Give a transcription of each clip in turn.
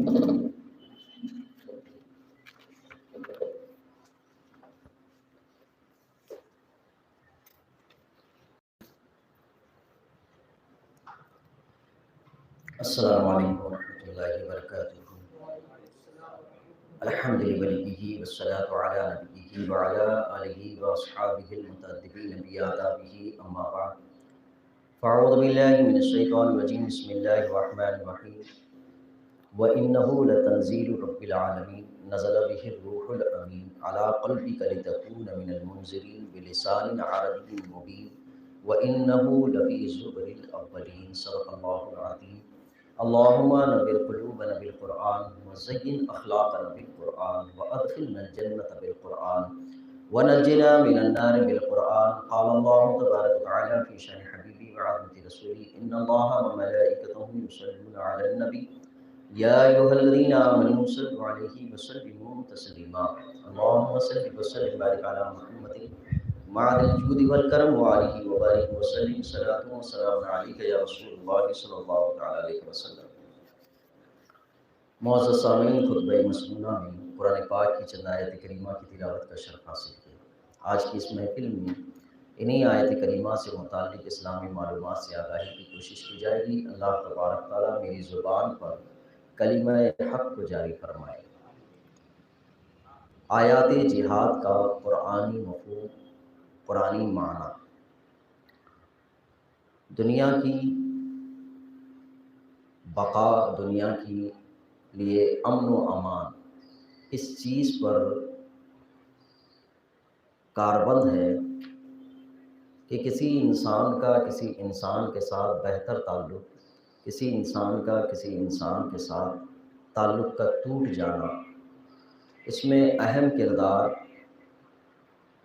السلام علیکم ورحمۃ اللہ وبرکاتہ۔ الحمد للہ والصلاۃ علی نبیہ وعلی آلہ واصحابہ المتأدبین بآدابہ، اما بعد فاعوذ باللہ من الشیطان الرجیم، بسم اللہ الرحمن الرحیم۔ وَإِنَّهُ لَتَنزِيلُ رَبِّ الْعَالَمِينَ نَزَلَ بِهِ الرُّوحُ الْأَمِينُ عَلَىٰ قَلْبِكَ لِتَكُونَ مِنَ الْمُنذِرِينَ بِلِسَانٍ عَرَبِيٍّ مُّبِينٍ وَإِنَّهُ لَفِي زُبُرِ الْأَوَّلِينَ صدق اللہ العظیم۔ اللہم نور قلوبنا بالقرآن وزین اخلاقنا بالقرآن وادخلنا الجنة بالقرآن ونجنا من النار بالقرآن۔ قال اللہ تبارک وتعالی فی شأن حبیبی وعظمت رسولی، ان اللہ وملائکتہ یصلون علی النبی یا ایھا الذین آمنوا صلوا علیہ وسلموا تسلیما۔ اللہم صل وسلم وبارک علی محمد معد الجود والکرم وآلہ وبارک وسلم، صلاۃ و سلام علیک یا رسول اللہ صلی اللہ تعالی علیہ وسلم۔ معزز سامعین، خطبہ مسنونہ میں قرآن پاک کی چند آیت کریمہ کی تلاوت کا شرف حاصل کیا۔ آج کی اس محفل میں انہی آیت کریمہ سے متعلق اسلامی معلومات سے آگاہی کی کوشش کی جائے گی۔ اللہ تبارک تعالیٰ میری زبان پر کلمہ حق کو جاری فرمائے۔ آیات جہاد کا قرآنی مفہوم، قرآنی معنی۔ دنیا کی بقا، دنیا کی لیے امن و امان، اس چیز پر کاربند ہے کہ کسی انسان کا کسی انسان کے ساتھ بہتر تعلق، کسی انسان کا کسی انسان کے ساتھ تعلق کا ٹوٹ جانا، اس میں اہم کردار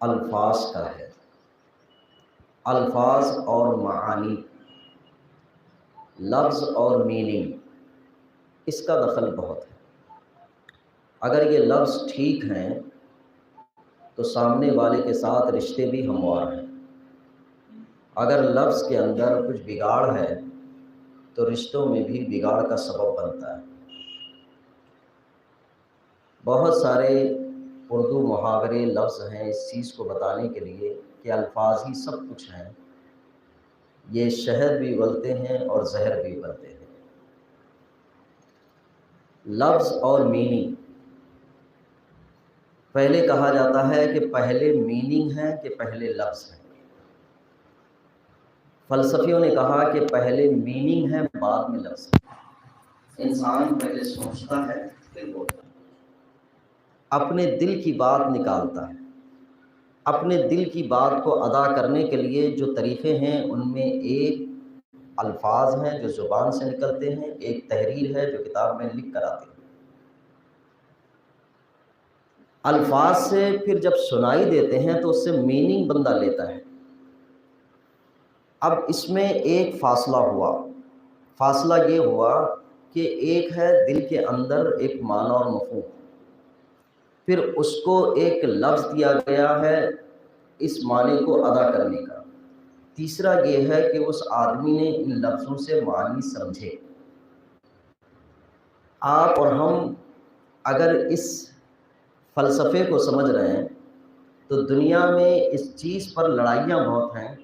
الفاظ کا ہے۔ الفاظ اور معانی، لفظ اور میننگ، اس کا دخل بہت ہے۔ اگر یہ لفظ ٹھیک ہیں تو سامنے والے کے ساتھ رشتے بھی ہموار ہیں۔ اگر لفظ کے اندر کچھ بگاڑ ہے تو رشتوں میں بھی بگاڑ کا سبب بنتا ہے۔ بہت سارے اردو محاورے لفظ ہیں اس چیز کو بتانے کے لیے کہ الفاظ ہی سب کچھ ہیں۔ یہ شہد بھی اگلتے ہیں اور زہر بھی اگلتے ہیں۔ لفظ اور میننگ، پہلے کہا جاتا ہے کہ پہلے میننگ ہے کہ پہلے لفظ ہے۔ فلسفیوں نے کہا کہ پہلے میننگ ہے بعد میں لفظ ہے۔ انسان پہلے سوچتا ہے پھر بولتا ہے، اپنے دل کی بات نکالتا ہے۔ اپنے دل کی بات کو ادا کرنے کے لیے جو طریقے ہیں ان میں ایک الفاظ ہیں جو زبان سے نکلتے ہیں، ایک تحریر ہے جو کتاب میں لکھ کر آتے ہیں۔ الفاظ سے پھر جب سنائی دیتے ہیں تو اس سے میننگ بندہ لیتا ہے۔ اب اس میں ایک فاصلہ ہوا۔ فاصلہ یہ ہوا کہ ایک ہے دل کے اندر ایک معنی اور مفہوم، پھر اس کو ایک لفظ دیا گیا ہے اس معنی کو ادا کرنے کا۔ تیسرا یہ ہے کہ اس آدمی نے ان لفظوں سے معنی سمجھے۔ آپ اور ہم اگر اس فلسفے کو سمجھ رہے ہیں تو دنیا میں اس چیز پر لڑائیاں بہت ہیں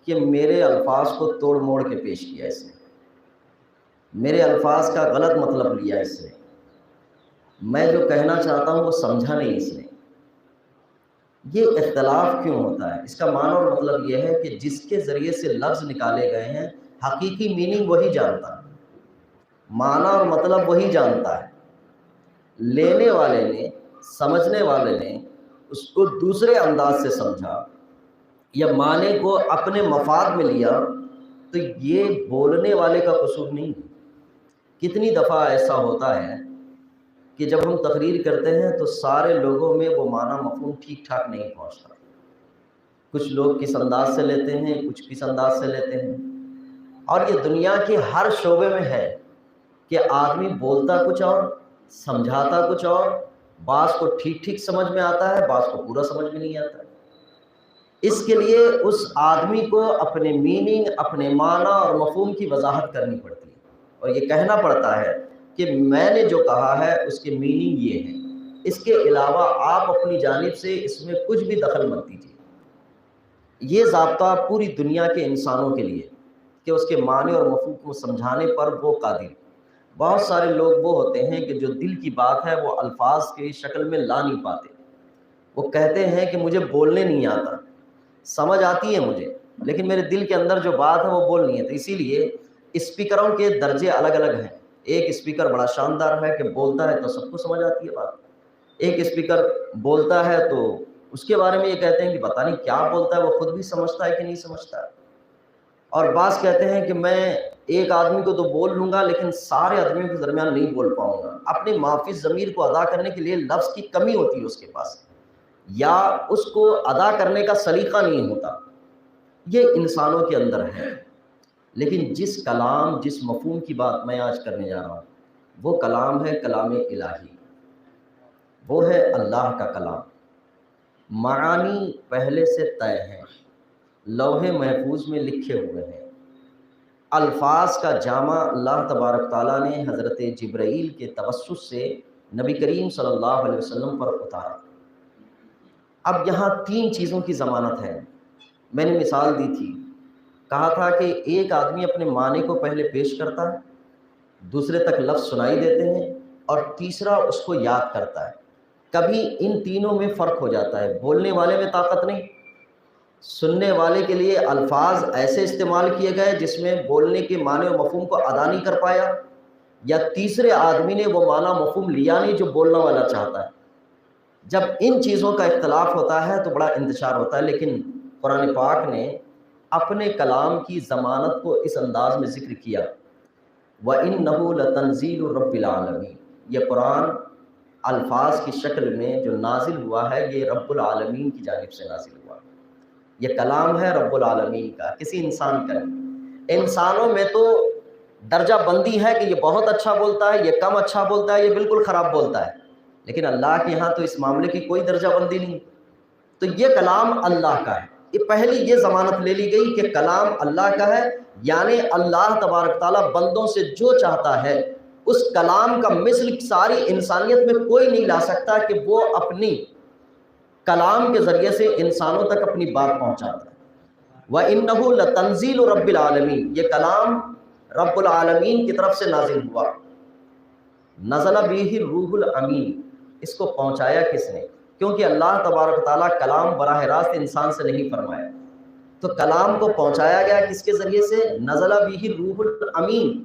کہ میرے الفاظ کو توڑ موڑ کے پیش کیا اس نے، میرے الفاظ کا غلط مطلب لیا اس نے، میں جو کہنا چاہتا ہوں وہ سمجھا نہیں اس نے۔ یہ اختلاف کیوں ہوتا ہے؟ اس کا معنی اور مطلب یہ ہے کہ جس کے ذریعے سے لفظ نکالے گئے ہیں حقیقی میننگ وہی جانتا ہے، معنی اور مطلب وہی جانتا ہے۔ لینے والے نے، سمجھنے والے نے اس کو دوسرے انداز سے سمجھا یا معنی کو اپنے مفاد میں لیا تو یہ بولنے والے کا قصور نہیں۔ کتنی دفعہ ایسا ہوتا ہے کہ جب ہم تقریر کرتے ہیں تو سارے لوگوں میں وہ معنی مفہوم ٹھیک ٹھاک نہیں پہنچتا۔ کچھ لوگ کس انداز سے لیتے ہیں، کچھ کس انداز سے لیتے ہیں، اور یہ دنیا کے ہر شعبے میں ہے کہ آدمی بولتا کچھ اور، سمجھاتا کچھ اور، بعض کو ٹھیک ٹھیک سمجھ میں آتا ہے، بعض کو پورا سمجھ میں نہیں آتا ہے۔ اس کے لیے اس آدمی کو اپنے میننگ، اپنے معنی اور مفہوم کی وضاحت کرنی پڑتی ہے اور یہ کہنا پڑتا ہے کہ میں نے جو کہا ہے اس کے میننگ یہ ہے، اس کے علاوہ آپ اپنی جانب سے اس میں کچھ بھی دخل مت دیجیے۔ یہ ضابطہ پوری دنیا کے انسانوں کے لیے کہ اس کے معنی اور مفہوم کو سمجھانے پر وہ قادر۔ بہت سارے لوگ وہ ہوتے ہیں کہ جو دل کی بات ہے وہ الفاظ کی شکل میں لا نہیں پاتے۔ وہ کہتے ہیں کہ مجھے بولنے نہیں آتا، سمجھ آتی ہے مجھے لیکن میرے دل کے اندر جو بات ہے وہ بول نہیں ہے۔ اسی لیے اسپیکروں کے درجے الگ الگ ہیں۔ ایک اسپیکر بڑا شاندار ہے کہ بولتا ہے تو سب کو سمجھ آتی ہے بات، ایک اسپیکر بولتا ہے تو اس کے بارے میں یہ کہتے ہیں کہ پتہ نہیں کیا بولتا ہے، وہ خود بھی سمجھتا ہے کہ نہیں سمجھتا ہے۔ اور بعض کہتے ہیں کہ میں ایک آدمی کو تو بول لوں گا لیکن سارے آدمیوں کے درمیان نہیں بول پاؤں گا۔ اپنے معافی ضمیر کو ادا کرنے کے لیے لفظ کی کمی ہوتی ہے اس کے پاس، یا اس کو ادا کرنے کا سلیقہ نہیں ہوتا۔ یہ انسانوں کے اندر ہے۔ لیکن جس کلام، جس مفہوم کی بات میں آج کرنے جا رہا ہوں وہ کلام ہے کلام الہی، وہ ہے اللہ کا کلام۔ معانی پہلے سے طے ہیں، لوح محفوظ میں لکھے ہوئے ہیں۔ الفاظ کا جامع اللہ تبارک تعالیٰ نے حضرت جبرائیل کے توسط سے نبی کریم صلی اللہ علیہ وسلم پر اتارا۔ اب یہاں تین چیزوں کی ضمانت ہے۔ میں نے مثال دی تھی، کہا تھا کہ ایک آدمی اپنے معنی کو پہلے پیش کرتا ہے، دوسرے تک لفظ سنائی دیتے ہیں، اور تیسرا اس کو یاد کرتا ہے۔ کبھی ان تینوں میں فرق ہو جاتا ہے۔ بولنے والے میں طاقت نہیں، سننے والے کے لیے الفاظ ایسے استعمال کیے گئے جس میں بولنے کے معنی و مفہوم کو ادا نہیں کر پایا، یا تیسرے آدمی نے وہ معنی مفہوم لیا نہیں جو بولنا والا چاہتا ہے۔ جب ان چیزوں کا اختلاف ہوتا ہے تو بڑا انتشار ہوتا ہے۔ لیکن قرآن پاک نے اپنے کلام کی ضمانت کو اس انداز میں ذکر کیا، وَإِنَّهُ لَتَنزِيلُ رَبِّ الْعَالَمِينَ۔ یہ قرآن الفاظ کی شکل میں جو نازل ہوا ہے یہ رب العالمین کی جانب سے نازل ہوا۔ یہ کلام ہے رب العالمین کا، کسی انسان کا نہیں۔ انسانوں میں تو درجہ بندی ہے کہ یہ بہت اچھا بولتا ہے، یہ کم اچھا بولتا ہے، یہ بالکل خراب بولتا ہے، لیکن اللہ کے ہاں تو اس معاملے کی کوئی درجہ بندی نہیں۔ تو یہ کلام اللہ کا ہے۔ یہ پہلی یہ ضمانت لے لی گئی کہ کلام اللہ کا ہے، یعنی اللہ تبارک تعالیٰ بندوں سے جو چاہتا ہے اس کلام کا مثل ساری انسانیت میں کوئی نہیں لا سکتا کہ وہ اپنی کلام کے ذریعے سے انسانوں تک اپنی بات پہنچاتا ہے۔ وَإِنَّهُ لَتَنزِيلُ رَبِّ الْعَالَمِينَ، یہ کلام رب العالمین کی طرف سے نازل ہوا۔ نزل بِهِ الروح الامین، اس کو پہنچایا کس نے؟ کیونکہ اللہ تبارک تعالیٰ کلام براہ راست انسان سے نہیں فرمایا، تو کلام کو پہنچایا گیا کس کے ذریعے سے؟ نزل بِهِ الروح الامین،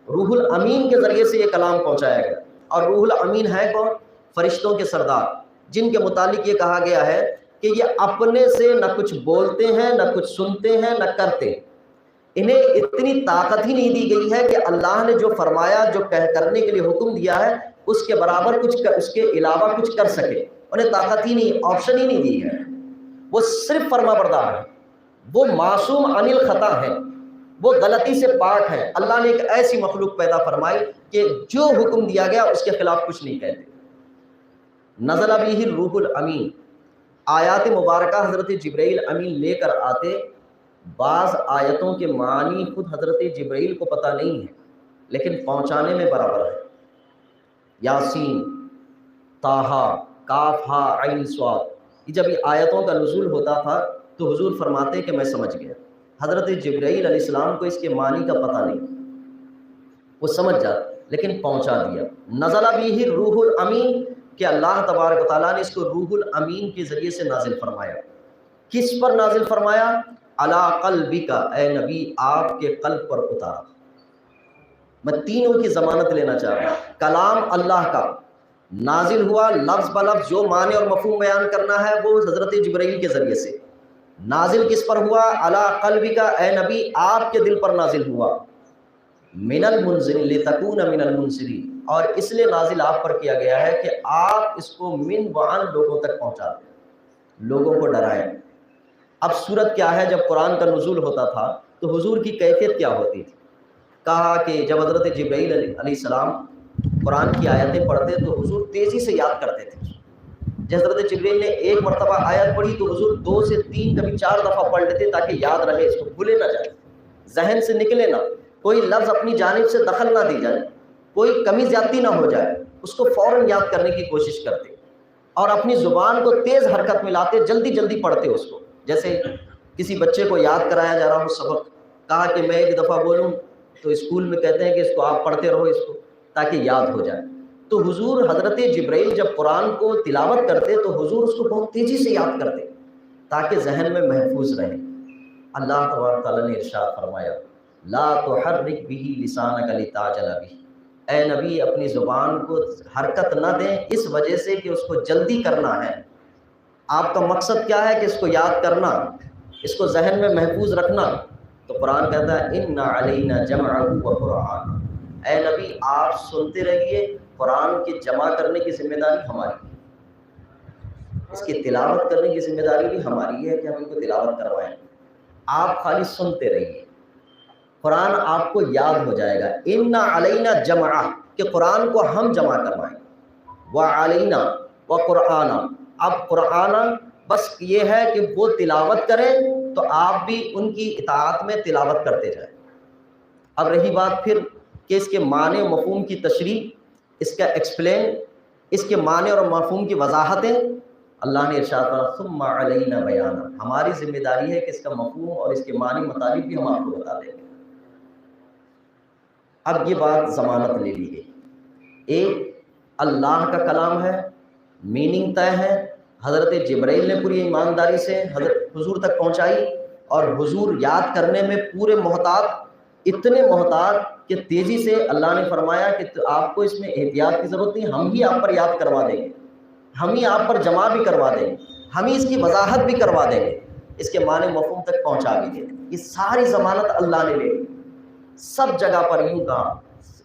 روح الامین کے ذریعے سے یہ کلام پہنچایا گیا۔ اور روح الامین ہے کون؟ فرشتوں کے سردار، جن کے متعلق یہ کہا گیا ہے کہ یہ اپنے سے نہ کچھ بولتے ہیں، نہ کچھ سنتے ہیں، نہ کرتے۔ انہیں اتنی طاقت ہی نہیں دی گئی ہے کہ اللہ نے جو فرمایا، جو کرنے کے لیے حکم دیا ہے اس کے برابر کچھ، اس کے علاوہ کچھ کر سکے۔ انہیں طاقت ہی نہیں، آپشن ہی نہیں دی ہے۔ وہ صرف فرما بردار ہے، وہ معصوم عن الخطا ہے، وہ غلطی سے پاک ہے۔ اللہ نے ایک ایسی مخلوق پیدا فرمائی کہ جو حکم دیا گیا اس کے خلاف کچھ نہیں کہتے۔ نزل بِهِ الروح الامین، آیات مبارکہ حضرت جبرائیل امین لے کر آتے۔ بعض آیتوں کے معنی خود حضرت جبرائیل کو پتہ نہیں ہے لیکن پہنچانے میں برابر ہے۔ یاسین، طٰہٰ، کاف ہا عین صاد، جب یہ آیتوں کا نزول ہوتا تھا تو حضور فرماتے کہ میں سمجھ گیا۔ حضرت جبرائیل علیہ السلام کو اس کے معنی کا پتہ نہیں، وہ سمجھ جاتا لیکن پہنچا دیا۔ نزل بِهِ الروح الامین، کہ اللہ تبارک تعالیٰ نے اس کو روح الامین کے ذریعے سے نازل فرمایا۔ کس پر نازل فرمایا؟ علی قلبک، اے نبی آپ کے قلب پر اتارا۔ میں تینوں کی ضمانت لینا چاہ رہا ہوں۔ کلام اللہ کا نازل ہوا، لفظ بلفظ جو معنی اور مفہوم بیان کرنا ہے وہ حضرت جبرائیل کے ذریعے سے نازل کس پر ہوا؟ علی قلبک، اے نبی آپ کے دل پر نازل ہوا۔ من المنذرین لتکون من المنذرین، اور اس لیے نازل آپ پر کیا گیا ہے کہ آپ اس کو من وعن لوگوں تک پہنچا دیں، لوگوں کو ڈرائیں۔ اب صورت کیا ہے؟ جب قرآن کا نزول ہوتا تھا تو حضور کی کیفیت کیا ہوتی تھی؟ کہا کہ جب حضرت جبرائیل علیہ السلام قرآن کی آیتیں پڑھتے تو حضور تیزی سے یاد کرتے تھے۔ جب حضرت جبرائیل نے ایک مرتبہ آیت پڑھی تو حضور 2 سے 3 کبھی 4 دفعہ پڑھ لیتے تاکہ یاد رہے، اس کو بھولے نہ جائے، ذہن سے نکلے نہ، کوئی لفظ اپنی جانب سے دخل نہ دی جائے۔ کوئی کمی زیادتی نہ ہو جائے اس کو فوراً یاد کرنے کی کوشش کرتے اور اپنی زبان کو تیز حرکت میں لاتے، جلدی جلدی پڑھتے اس کو. جیسے کسی بچے کو یاد کرایا جا رہا ہو سبق، کہا کہ میں ایک دفعہ بولوں تو اسکول میں کہتے ہیں کہ اس کو آپ پڑھتے رہو اس کو تاکہ یاد ہو جائے. تو حضور حضرت جبرائیل جب قرآن کو تلاوت کرتے تو حضور اس کو بہت تیزی سے یاد کرتے تاکہ ذہن میں محفوظ رہے. اللہ تبارک تعالیٰ نے ارشاد فرمایا لا تحرک به لسانک لتعجل به، اے نبی اپنی زبان کو حرکت نہ دیں اس وجہ سے کہ اس کو جلدی کرنا ہے. آپ کا مقصد کیا ہے کہ اس کو یاد کرنا، اس کو ذہن میں محفوظ رکھنا. تو قرآن کہتا ہے ان علینا جمعہ و قرآن، اے نبی آپ سنتے رہیے، قرآن کی جمع کرنے کی ذمہ داری ہماری ہے، اس کی تلاوت کرنے کی ذمہ داری بھی ہماری ہے کہ ہم ان کو تلاوت کروائیں. آپ خالی سنتے رہیے، قرآن آپ کو یاد ہو جائے گا. ان علینا جمعہ کہ قرآن کو ہم جمع کروائیں، وعلینا وقرآن. اب قرآن بس یہ ہے کہ وہ تلاوت کریں تو آپ بھی ان کی اطاعت میں تلاوت کرتے جائیں. اب رہی بات پھر کہ اس کے معنی و مفہوم کی تشریح، اس کا ایکسپلین، اس کے معنی اور مفہوم کی وضاحتیں اللہ نے ارشاد فرمایا ثم علینا بیان، ہماری ذمہ داری ہے کہ اس کا مفہوم اور اس کے معنی مطابق بھی ہم آپ کو بتا دیں گے. اب یہ بات ضمانت لے لی گئی، ایک اللہ کا کلام ہے، میننگ طے ہے، حضرت جبرائیل نے پوری ایمانداری سے حضرت حضور تک پہنچائی اور حضور یاد کرنے میں پورے محتاط، اتنے محتاط کہ تیزی سے اللہ نے فرمایا کہ آپ کو اس میں احتیاط کی ضرورت نہیں، ہم ہی آپ پر یاد کروا دیں گے، ہم ہی آپ پر جمع بھی کروا دیں گے، ہم ہی اس کی وضاحت بھی کروا دیں گے، اس کے معنی مفہوم تک پہنچا بھی دیں گے. یہ ساری ضمانت اللہ نے لے لی. سب جگہ پر یوں کہا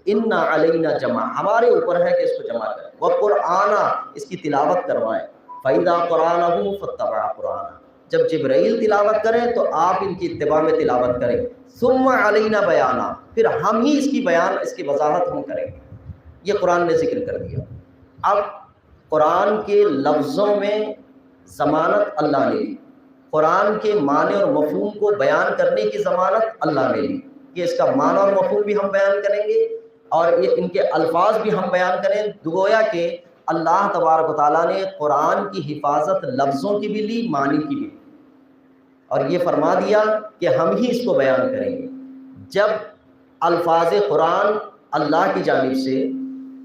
ان علینا جمع، ہمارے اوپر ہے کہ اس کو جمع کریں، وقرآن اس کی تلاوت کروائیں. فَإِذَا قَرَأْنَهُ فَاتَّبِعْ قُرْآنَهُ، جب جبرائیل تلاوت کریں تو آپ ان کی اتباع میں تلاوت کریں. ثم علینا بیانا، پھر ہم ہی اس کی بیان، اس کی وضاحت ہم کریں گے. یہ قرآن نے ذکر کر دیا. اب قرآن کے لفظوں میں ضمانت اللہ نے لی، قرآن کے معنی اور مفہوم کو بیان کرنے کی ضمانت اللہ نے لی کہ اس کا معنی اور مفہوم بھی ہم بیان کریں گے اور یہ ان کے الفاظ بھی ہم بیان کریں. گویا کہ اللہ تبارک و تعالیٰ نے قرآن کی حفاظت لفظوں کی بھی لی، معنی کی بھی لی، اور یہ فرما دیا کہ ہم ہی اس کو بیان کریں گے. جب الفاظ قرآن اللہ کی جانب سے،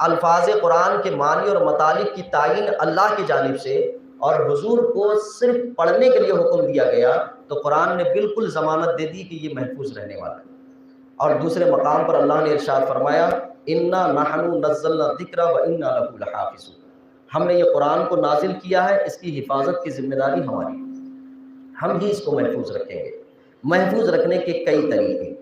الفاظ قرآن کے معنی اور مطالب کی تعین اللہ کی جانب سے، اور حضور کو صرف پڑھنے کے لیے حکم دیا گیا تو قرآن نے بالکل ضمانت دے دی کہ یہ محفوظ رہنے والا ہے. اور دوسرے مقام پر اللہ نے ارشاد فرمایا انا نحن نزلنا الذکر وانا له لحافظون، ہم نے یہ قرآن کو نازل کیا ہے، اس کی حفاظت کی ذمہ داری ہماری ہے، ہم ہی اس کو محفوظ رکھیں گے. محفوظ رکھنے کے کئی طریقے.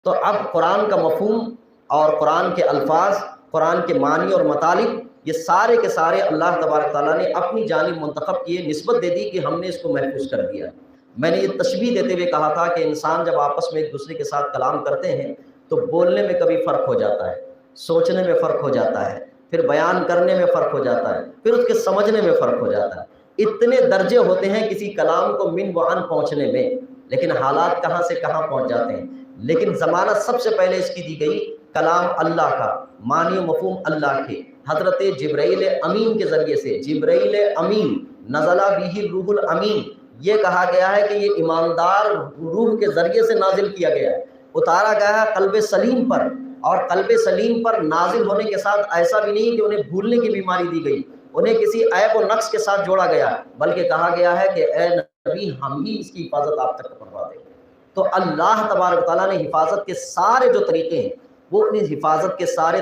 تو اب قرآن کا مفہوم اور قرآن کے الفاظ، قرآن کے معنی اور مطالب، یہ سارے کے سارے اللہ تبارک تعالیٰ نے اپنی جانب منتخب کیے، نسبت دے دی کہ ہم نے اس کو محفوظ کر دیا. میں نے یہ تشبیہ دیتے ہوئے کہا تھا کہ انسان جب آپس میں ایک دوسرے کے ساتھ کلام کرتے ہیں تو بولنے میں کبھی فرق ہو جاتا ہے، سوچنے میں فرق ہو جاتا ہے، پھر بیان کرنے میں فرق ہو جاتا ہے، پھر اس کے سمجھنے میں فرق ہو جاتا ہے. اتنے درجے ہوتے ہیں کسی کلام کو من و عن پہنچنے میں، لیکن حالات کہاں سے کہاں پہنچ جاتے ہیں. لیکن ضمانت سب سے پہلے اس کی دی گئی کلام اللہ کا، معنی و مفہوم اللہ کے، حضرت جبرائیل امین کے ذریعے سے. جبرائیل امین نزل بہ الروح الامین، یہ کہا گیا ہے کہ یہ ایماندار روح کے ذریعے سے نازل کیا گیا ہے، اتارا گیا ہے قلب سلیم پر. اور قلب سلیم پر نازل ہونے کے ساتھ ایسا بھی نہیں کہ انہیں بھولنے کی بیماری دی گئی، انہیں کسی عیب و نقص کے ساتھ جوڑا گیا، بلکہ کہا گیا ہے کہ اے نبی ہم ہی اس کی حفاظت آپ تک پہنچا دیں گے. تو اللہ تبارک تعالیٰ نے حفاظت کے سارے جو طریقے ہیں وہ اپنی حفاظت کے سارے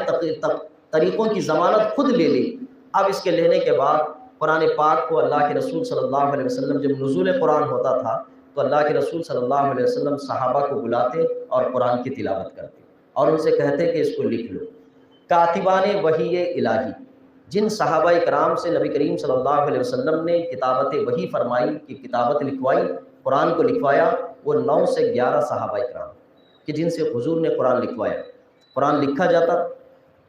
طریقوں کی ضمانت خود لے لی. اب اس کے لینے کے بعد قرآن پاک کو اللہ کے رسول صلی اللہ علیہ وسلم جب نزول قرآن ہوتا تھا تو اللہ کے رسول صلی اللہ علیہ وسلم صحابہ کو بلاتے اور قرآن کی تلاوت کرتے اور ان سے کہتے کہ اس کو لکھ لو. کاتبان وحی الہی، جن صحابہ کرام سے نبی کریم صلی اللہ علیہ وسلم نے کتابت وحی فرمائی کہ کتابت لکھوائی، قرآن کو لکھوایا، وہ 9 سے 11 صحابہ کرام کہ جن سے حضور نے قرآن لکھوایا. قرآن لکھا جاتا،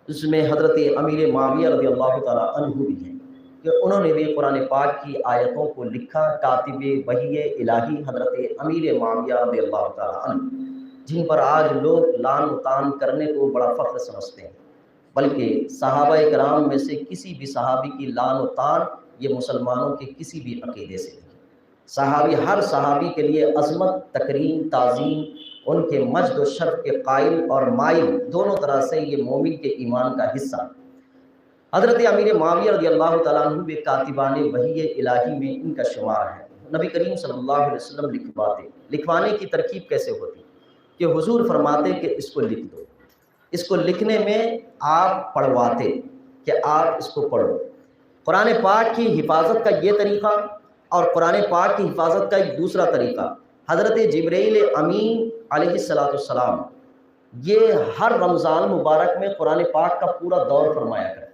اس میں حضرت امیر معاویہ رضی اللہ تعالیٰ عنہ بھی ہیں کہ انہوں نے بھی قرآن پاک کی آیتوں کو لکھا. کاتب وحی الہی حضرت امیر معاویہ رضی اللہ تعالیٰ عنہ، جن پر آج لوگ لان و تان کرنے کو بڑا فخر سمجھتے ہیں. بلکہ صحابہ کرام میں سے کسی بھی صحابی کی لان و تان یہ مسلمانوں کے کسی بھی عقیدے سے نہیں۔ صحابی، ہر صحابی کے لیے عظمت، تکریم، تعظیم، ان کے مجد و شرف کے قائل اور مائل دونوں طرح سے یہ مومن کے ایمان کا حصہ۔ حضرت امیر معاویہ رضی اللہ تعالیٰ عنہ بھی کاتبان وحی الہی میں ان کا شمار ہے۔ نبی کریم صلی اللہ علیہ وسلم لکھوانے کی ترکیب کیسے ہوتی کہ حضور فرماتے کہ اس کو لکھ دو، اس کو لکھنے میں آپ پڑھواتے کہ آپ اس کو پڑھو۔ قرآن پاک کی حفاظت کا یہ طریقہ اور قرآن پاک کی حفاظت کا ایک دوسرا طریقہ، حضرت جبرائیل امین علیہ السلام یہ ہر رمضان مبارک میں قرآن پاک کا پورا دور فرمایا کرتے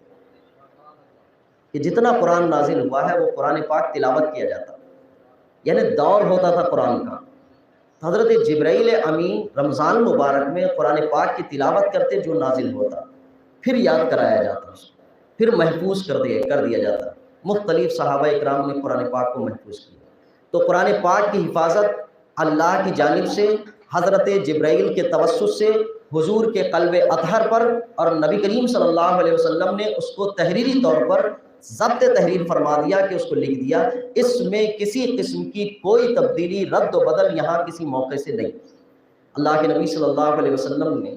کہ جتنا قرآن نازل ہوا ہے وہ قرآن پاک تلاوت کیا جاتا، یعنی دور ہوتا تھا قرآن کا۔ حضرت جبرائیل امین رمضان مبارک میں قرآن پاک کی تلاوت کرتے جو نازل ہوتا، پھر یاد کرایا جاتا، پھر محفوظ کر دیا جاتا۔ مختلف صحابہ اکرام نے قرآن پاک کو محفوظ کیا۔ تو قرآن پاک کی حفاظت اللہ کی جانب سے حضرت جبرائیل کے توسط سے حضور کے قلب اطہر پر، اور نبی کریم صلی اللہ علیہ وسلم نے اس کو تحریری طور پر ضبط تحریر فرما دیا کہ اس کو لکھ دیا۔ اس میں کسی قسم کی کوئی تبدیلی، رد و بدل یہاں کسی موقع سے نہیں۔ اللہ کے نبی صلی اللہ علیہ وسلم نے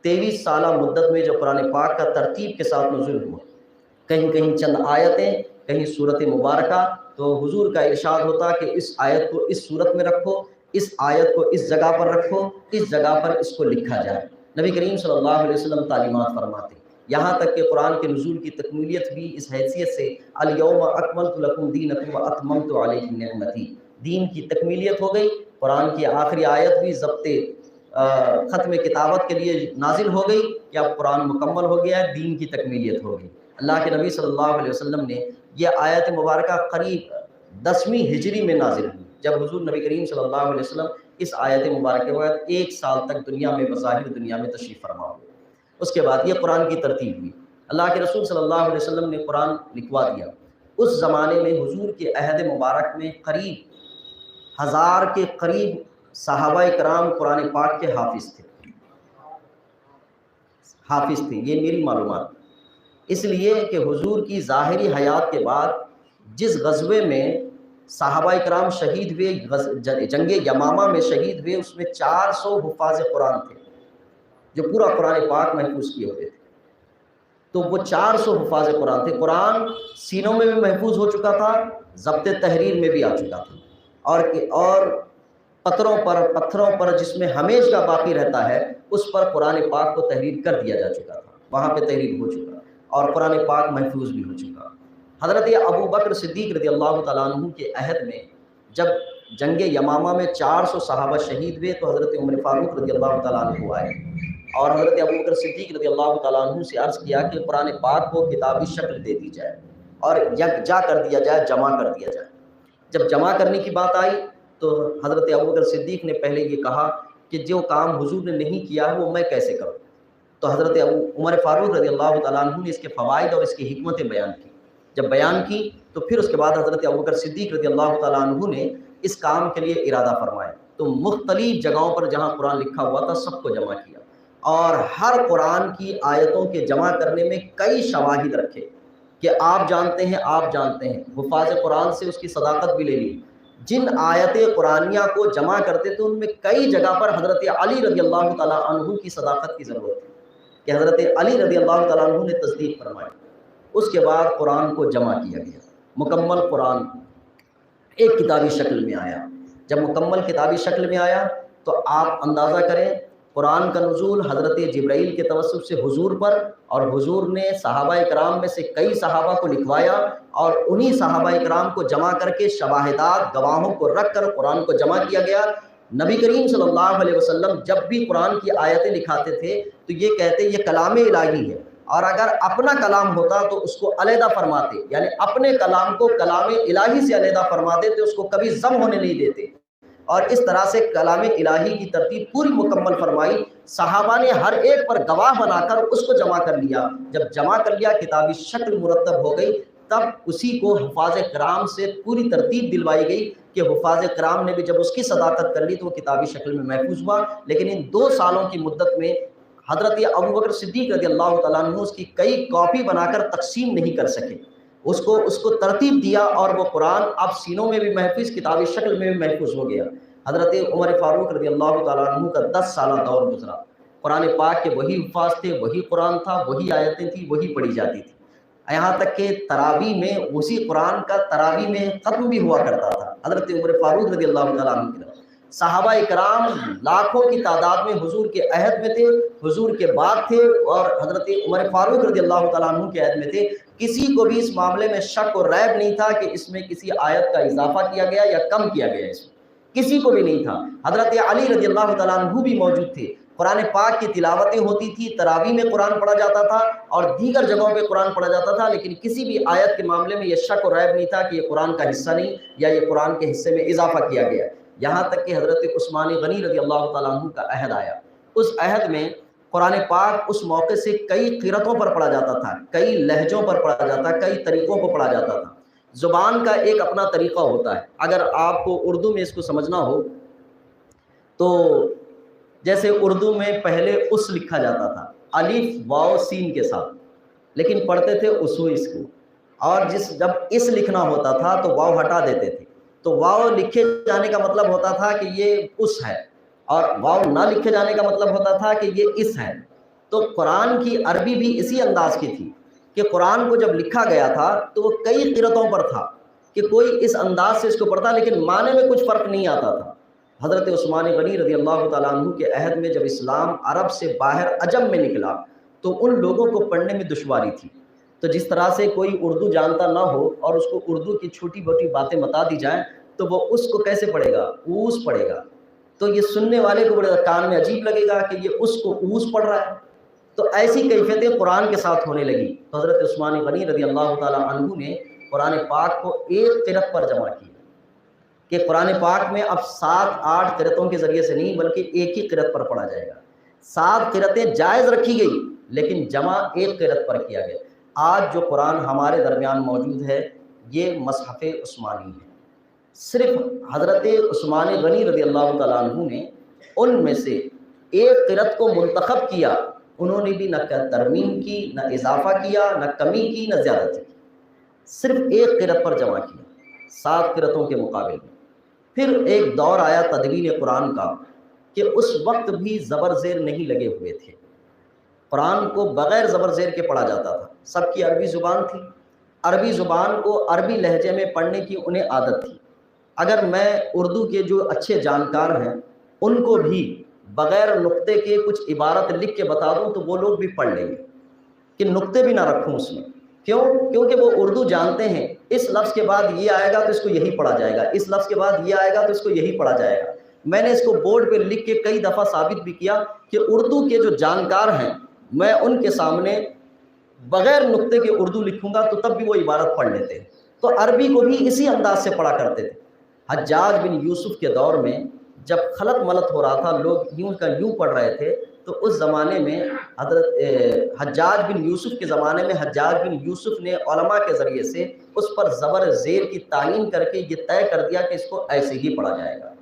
23 سالہ مدت میں جو قرآن پاک کا ترتیب کے ساتھ نزول ہوا، کہیں کہیں چند آیتیں، کہیں صورت مبارکہ، تو حضور کا ارشاد ہوتا کہ اس آیت کو اس صورت میں رکھو، اس آیت کو اس جگہ پر رکھو، اس جگہ پر اس کو لکھا جائے۔ نبی کریم صلی اللہ علیہ وسلم تعلیمات فرماتے، یہاں تک کہ قرآن کے نزول کی تکمیلیت بھی اس حیثیت سے الیوم اکملت لکم دینکم واتممت علیکم نعمتی، دین کی تکمیلیت ہو گئی۔ قرآن کی آخری آیت بھی ضبط ختم کتابت کے لیے نازل ہو گئی کہ اب قرآن مکمل ہو گیا ہے، دین کی تکمیلیت ہو گئی۔ اللہ کے نبی صلی اللہ علیہ وسلم نے یہ آیت مبارکہ قریب 10ویں ہجری میں نازل ہوئی، جب حضور نبی کریم صلی اللہ علیہ وسلم اس آیت مبارکہ کے بعد 1 سال تک دنیا میں بظاہر دنیا میں تشریف فرما ہوئے۔ اس کے بعد یہ قرآن کی ترتیب ہوئی۔ اللہ کے رسول صلی اللہ علیہ وسلم نے قرآن لکھوا دیا۔ اس زمانے میں حضور کے عہد مبارک میں قریب 1000 کے قریب صحابہ کرام قرآن پاک کے حافظ تھے، یہ میری معلومات۔ اس لیے کہ حضور کی ظاہری حیات کے بعد جس غزوے میں صحابہ کرام شہید ہوئے، جنگ یمامہ میں شہید ہوئے، اس میں 400 حفاظ قرآن تھے جو پورا قرآن پاک محفوظ کیے ہوئے تھے۔ تو وہ 400 حفاظ قرآن تھے۔ قرآن سینوں میں بھی محفوظ ہو چکا تھا، ضبط تحریر میں بھی آ چکا تھا، اور پتھروں پر جس میں ہمیشہ باقی رہتا ہے، اس پر قرآن پاک کو تحریر کر دیا جا چکا تھا، وہاں پہ تحریر ہو چکا اور قرآن پاک محفوظ بھی ہو چکا۔ حضرت ابو بکر صدیق رضی اللہ تعالیٰ عنہ کے عہد میں جب جنگ یمامہ میں 400 صحابہ شہید ہوئے تو حضرت عمر فاروق رضی اللہ تعالیٰ عنہ آئے اور حضرت ابو بکر صدیق رضی اللہ تعالیٰ عنہ سے عرض کیا کہ قرآن پاک کو کتابی شکل دے دی جائے اور یکجا کر دیا جائے، جمع کر دیا جائے۔ جب جمع کرنے کی بات آئی تو حضرت ابو بکر صدیق نے پہلے یہ کہا کہ جو کام حضور نے نہیں کیا ہے وہ میں کیسے کروں۔ تو حضرت عمر فاروق رضی اللہ تعالیٰ عنہ نے اس کے فوائد اور اس کی حکمتیں بیان کی۔ جب بیان کی تو پھر اس کے بعد حضرت ابوبکر صدیق رضی اللہ تعالیٰ عنہ نے اس کام کے لیے ارادہ فرمایا، تو مختلف جگہوں پر جہاں قرآن لکھا ہوا تھا سب کو جمع کیا، اور ہر قرآن کی آیتوں کے جمع کرنے میں کئی شواہد رکھے کہ آپ جانتے ہیں حفاظ قرآن سے اس کی صداقت بھی لے لی۔ جن آیت قرآنیہ کو جمع کرتے تھے ان میں کئی جگہ پر حضرت علی رضی اللہ تعالیٰ عنہ کی صداقت کی ضرورت تھی کہ حضرت علی رضی اللہ تعالیٰ عنہ نے تصدیق فرمائی۔ اس کے بعد قرآن کو جمع کیا گیا، مکمل قرآن ایک کتابی شکل میں آیا۔ جب مکمل کتابی شکل میں آیا تو آپ اندازہ کریں قرآن کا نزول حضرت جبرائیل کے توسط سے حضور پر، اور حضور نے صحابہ کرام میں سے کئی صحابہ کو لکھوایا اور انہی صحابہ کرام کو جمع کر کے شواہدات گواہوں کو رکھ کر قرآن کو جمع کیا گیا۔ نبی کریم صلی اللہ علیہ وسلم جب بھی قرآن کی آیتیں لکھاتے تھے تو یہ کہتے یہ کلام الہی ہے، اور اگر اپنا کلام ہوتا تو اس کو علیحدہ فرماتے، یعنی اپنے کلام کو کلام الہی سے علیحدہ فرماتے تھے، اس کو کبھی ضم ہونے نہیں دیتے، اور اس طرح سے کلام الہی کی ترتیب پوری مکمل فرمائی۔ صحابہ نے ہر ایک پر گواہ بنا کر اس کو جمع کر لیا۔ جب جمع کر لیا کتابی شکل مرتب ہو گئی، تب اسی کو حفاظ کرام سے پوری ترتیب دلوائی گئی کہ حفاظ کرام نے بھی جب اس کی صداقت کر لی تو وہ کتابی شکل میں محفوظ ہوا۔ لیکن ان 2 سالوں کی مدت میں حضرت ابو بکر صدیق رضی اللہ تعالیٰ عنہ اس کی کئی کاپی بنا کر تقسیم نہیں کر سکے، اس کو ترتیب دیا اور وہ قرآن اب سینوں میں بھی محفوظ، کتابی شکل میں بھی محفوظ ہو گیا۔ حضرت عمر فاروق رضی اللہ تعالیٰ عنہ کا 10 سالہ دور گزرا، قرآن پاک کے وہی حفاظ تھے، وہی قرآن تھا، وہی آیتیں تھیں، وہی پڑھی جاتی تھی، یہاں تک کہ تراویح میں اسی قرآن کا تراویح میں ختم بھی ہوا کرتا تھا حضرت عمر فاروق رضی اللہ تعالیٰ عنہ کی طرف۔ صحابہ اکرام لاکھوں کی تعداد میں حضور کے عہد میں تھے، حضور کے بعد تھے، اور حضرت عمر فاروق رضی اللہ تعالیٰ عنہ کے عہد میں تھے۔ کسی کو بھی اس معاملے میں شک اور ریب نہیں تھا کہ اس میں کسی آیت کا اضافہ کیا گیا یا کم کیا گیا، اس میں کسی کو بھی نہیں تھا۔ حضرت علی رضی اللہ تعالیٰ عنہ بھی موجود تھے، قرآن پاک کی تلاوتیں ہوتی تھی، تراویح میں قرآن پڑھا جاتا تھا اور دیگر جگہوں پہ قرآن پڑھا جاتا تھا، لیکن کسی بھی آیت کے معاملے میں یہ شک اور ریب نہیں تھا کہ یہ قرآن کا حصہ نہیں یا یہ قرآن کے حصے میں اضافہ کیا گیا۔ یہاں تک کہ حضرت عثمان غنی رضی اللہ تعالیٰ عنہ کا عہد آیا، اس عہد میں قرآن پاک اس موقع سے کئی قرتوں پر پڑھا جاتا تھا، کئی لہجوں پر پڑھا جاتا، کئی طریقوں کو پڑھا جاتا تھا۔ زبان کا ایک اپنا طریقہ ہوتا ہے، اگر آپ کو اردو میں اس کو سمجھنا ہو تو جیسے اردو میں پہلے اس لکھا جاتا تھا الف واو سین کے ساتھ، لیکن پڑھتے تھے اسو اس کو، اور جب اس لکھنا ہوتا تھا تو واو ہٹا دیتے تھے، تو واو لکھے جانے کا مطلب ہوتا تھا کہ یہ اس ہے، اور واو نہ لکھے جانے کا مطلب ہوتا تھا کہ یہ اس ہے۔ تو قرآن کی عربی بھی اسی انداز کی تھی کہ قرآن کو جب لکھا گیا تھا تو وہ کئی قرتوں پر تھا کہ کوئی اس انداز سے اس کو پڑھتا، لیکن معنی میں کچھ فرق نہیں آتا تھا۔ حضرت عثمان غنی رضی اللہ تعالیٰ عنہ کے عہد میں جب اسلام عرب سے باہر عجم میں نکلا تو ان لوگوں کو پڑھنے میں دشواری تھی، تو جس طرح سے کوئی اردو جانتا نہ ہو اور اس کو اردو کی چھوٹی موٹی باتیں بتا دی جائیں تو وہ اس کو کیسے پڑھے گا؟ اوس پڑھے گا، تو یہ سننے والے کو بڑے کان میں عجیب لگے گا کہ یہ اس کو اوس پڑھ رہا ہے۔ تو ایسی کیفیتیں قرآن کے ساتھ ہونے لگی، تو حضرت عثمان غنی رضی اللہ تعالیٰ عنہ نے قرآن پاک کو ایک قرت پر جمع کیا کہ قرآن پاک میں اب 7-8 قرتوں کے ذریعے سے نہیں بلکہ ایک ہی قرت پر پڑھا جائے گا۔ 7 قرتیں جائز رکھی گئی لیکن جمع ایک قرت پر کیا گیا۔ آج جو قرآن ہمارے درمیان موجود ہے یہ مصحف عثمانی ہے، صرف حضرت عثمان غنی رضی اللہ تعالیٰ عنہ نے ان میں سے ایک قرت کو منتخب کیا، انہوں نے بھی نہ ترمیم کی، نہ اضافہ کیا، نہ کمی کی، نہ زیادتی کی، صرف ایک قرت پر جمع کیا 7 قرتوں کے مقابل میں۔ پھر ایک دور آیا تدوین قرآن کا کہ اس وقت بھی زبر زیر نہیں لگے ہوئے تھے، قرآن کو بغیر زبر زیر کے پڑھا جاتا تھا، سب کی عربی زبان تھی، عربی زبان کو عربی لہجے میں پڑھنے کی انہیں عادت تھی۔ اگر میں اردو کے جو اچھے جانکار ہیں ان کو بھی بغیر نقطے کے کچھ عبارت لکھ کے بتا دوں تو وہ لوگ بھی پڑھ لیں گے کہ نقطے بھی نہ رکھوں اس میں، کیوں؟ کیونکہ وہ اردو جانتے ہیں، اس لفظ کے بعد یہ آئے گا تو اس کو یہی پڑھا جائے گا، اس لفظ کے بعد یہ آئے گا تو اس کو یہی پڑھا جائے گا۔ میں نے اس کو بورڈ پہ لکھ کے کئی دفعہ ثابت بھی کیا کہ اردو کے جو جانکار ہیں میں ان کے سامنے بغیر نقطے کے اردو لکھوں گا تو تب بھی وہ عبارت پڑھ لیتے ہیں۔ تو عربی کو بھی اسی انداز سے پڑھا کرتے تھے۔ حجاج بن یوسف کے دور میں جب خلط ملط ہو رہا تھا، لوگ یوں کا یوں پڑھ رہے تھے، تو اس زمانے میں حضرت حجاج بن یوسف کے زمانے میں حجاج بن یوسف نے علماء کے ذریعے سے اس پر زبر زیر کی تعیین کر کے یہ طے کر دیا کہ اس کو ایسے ہی پڑھا جائے گا۔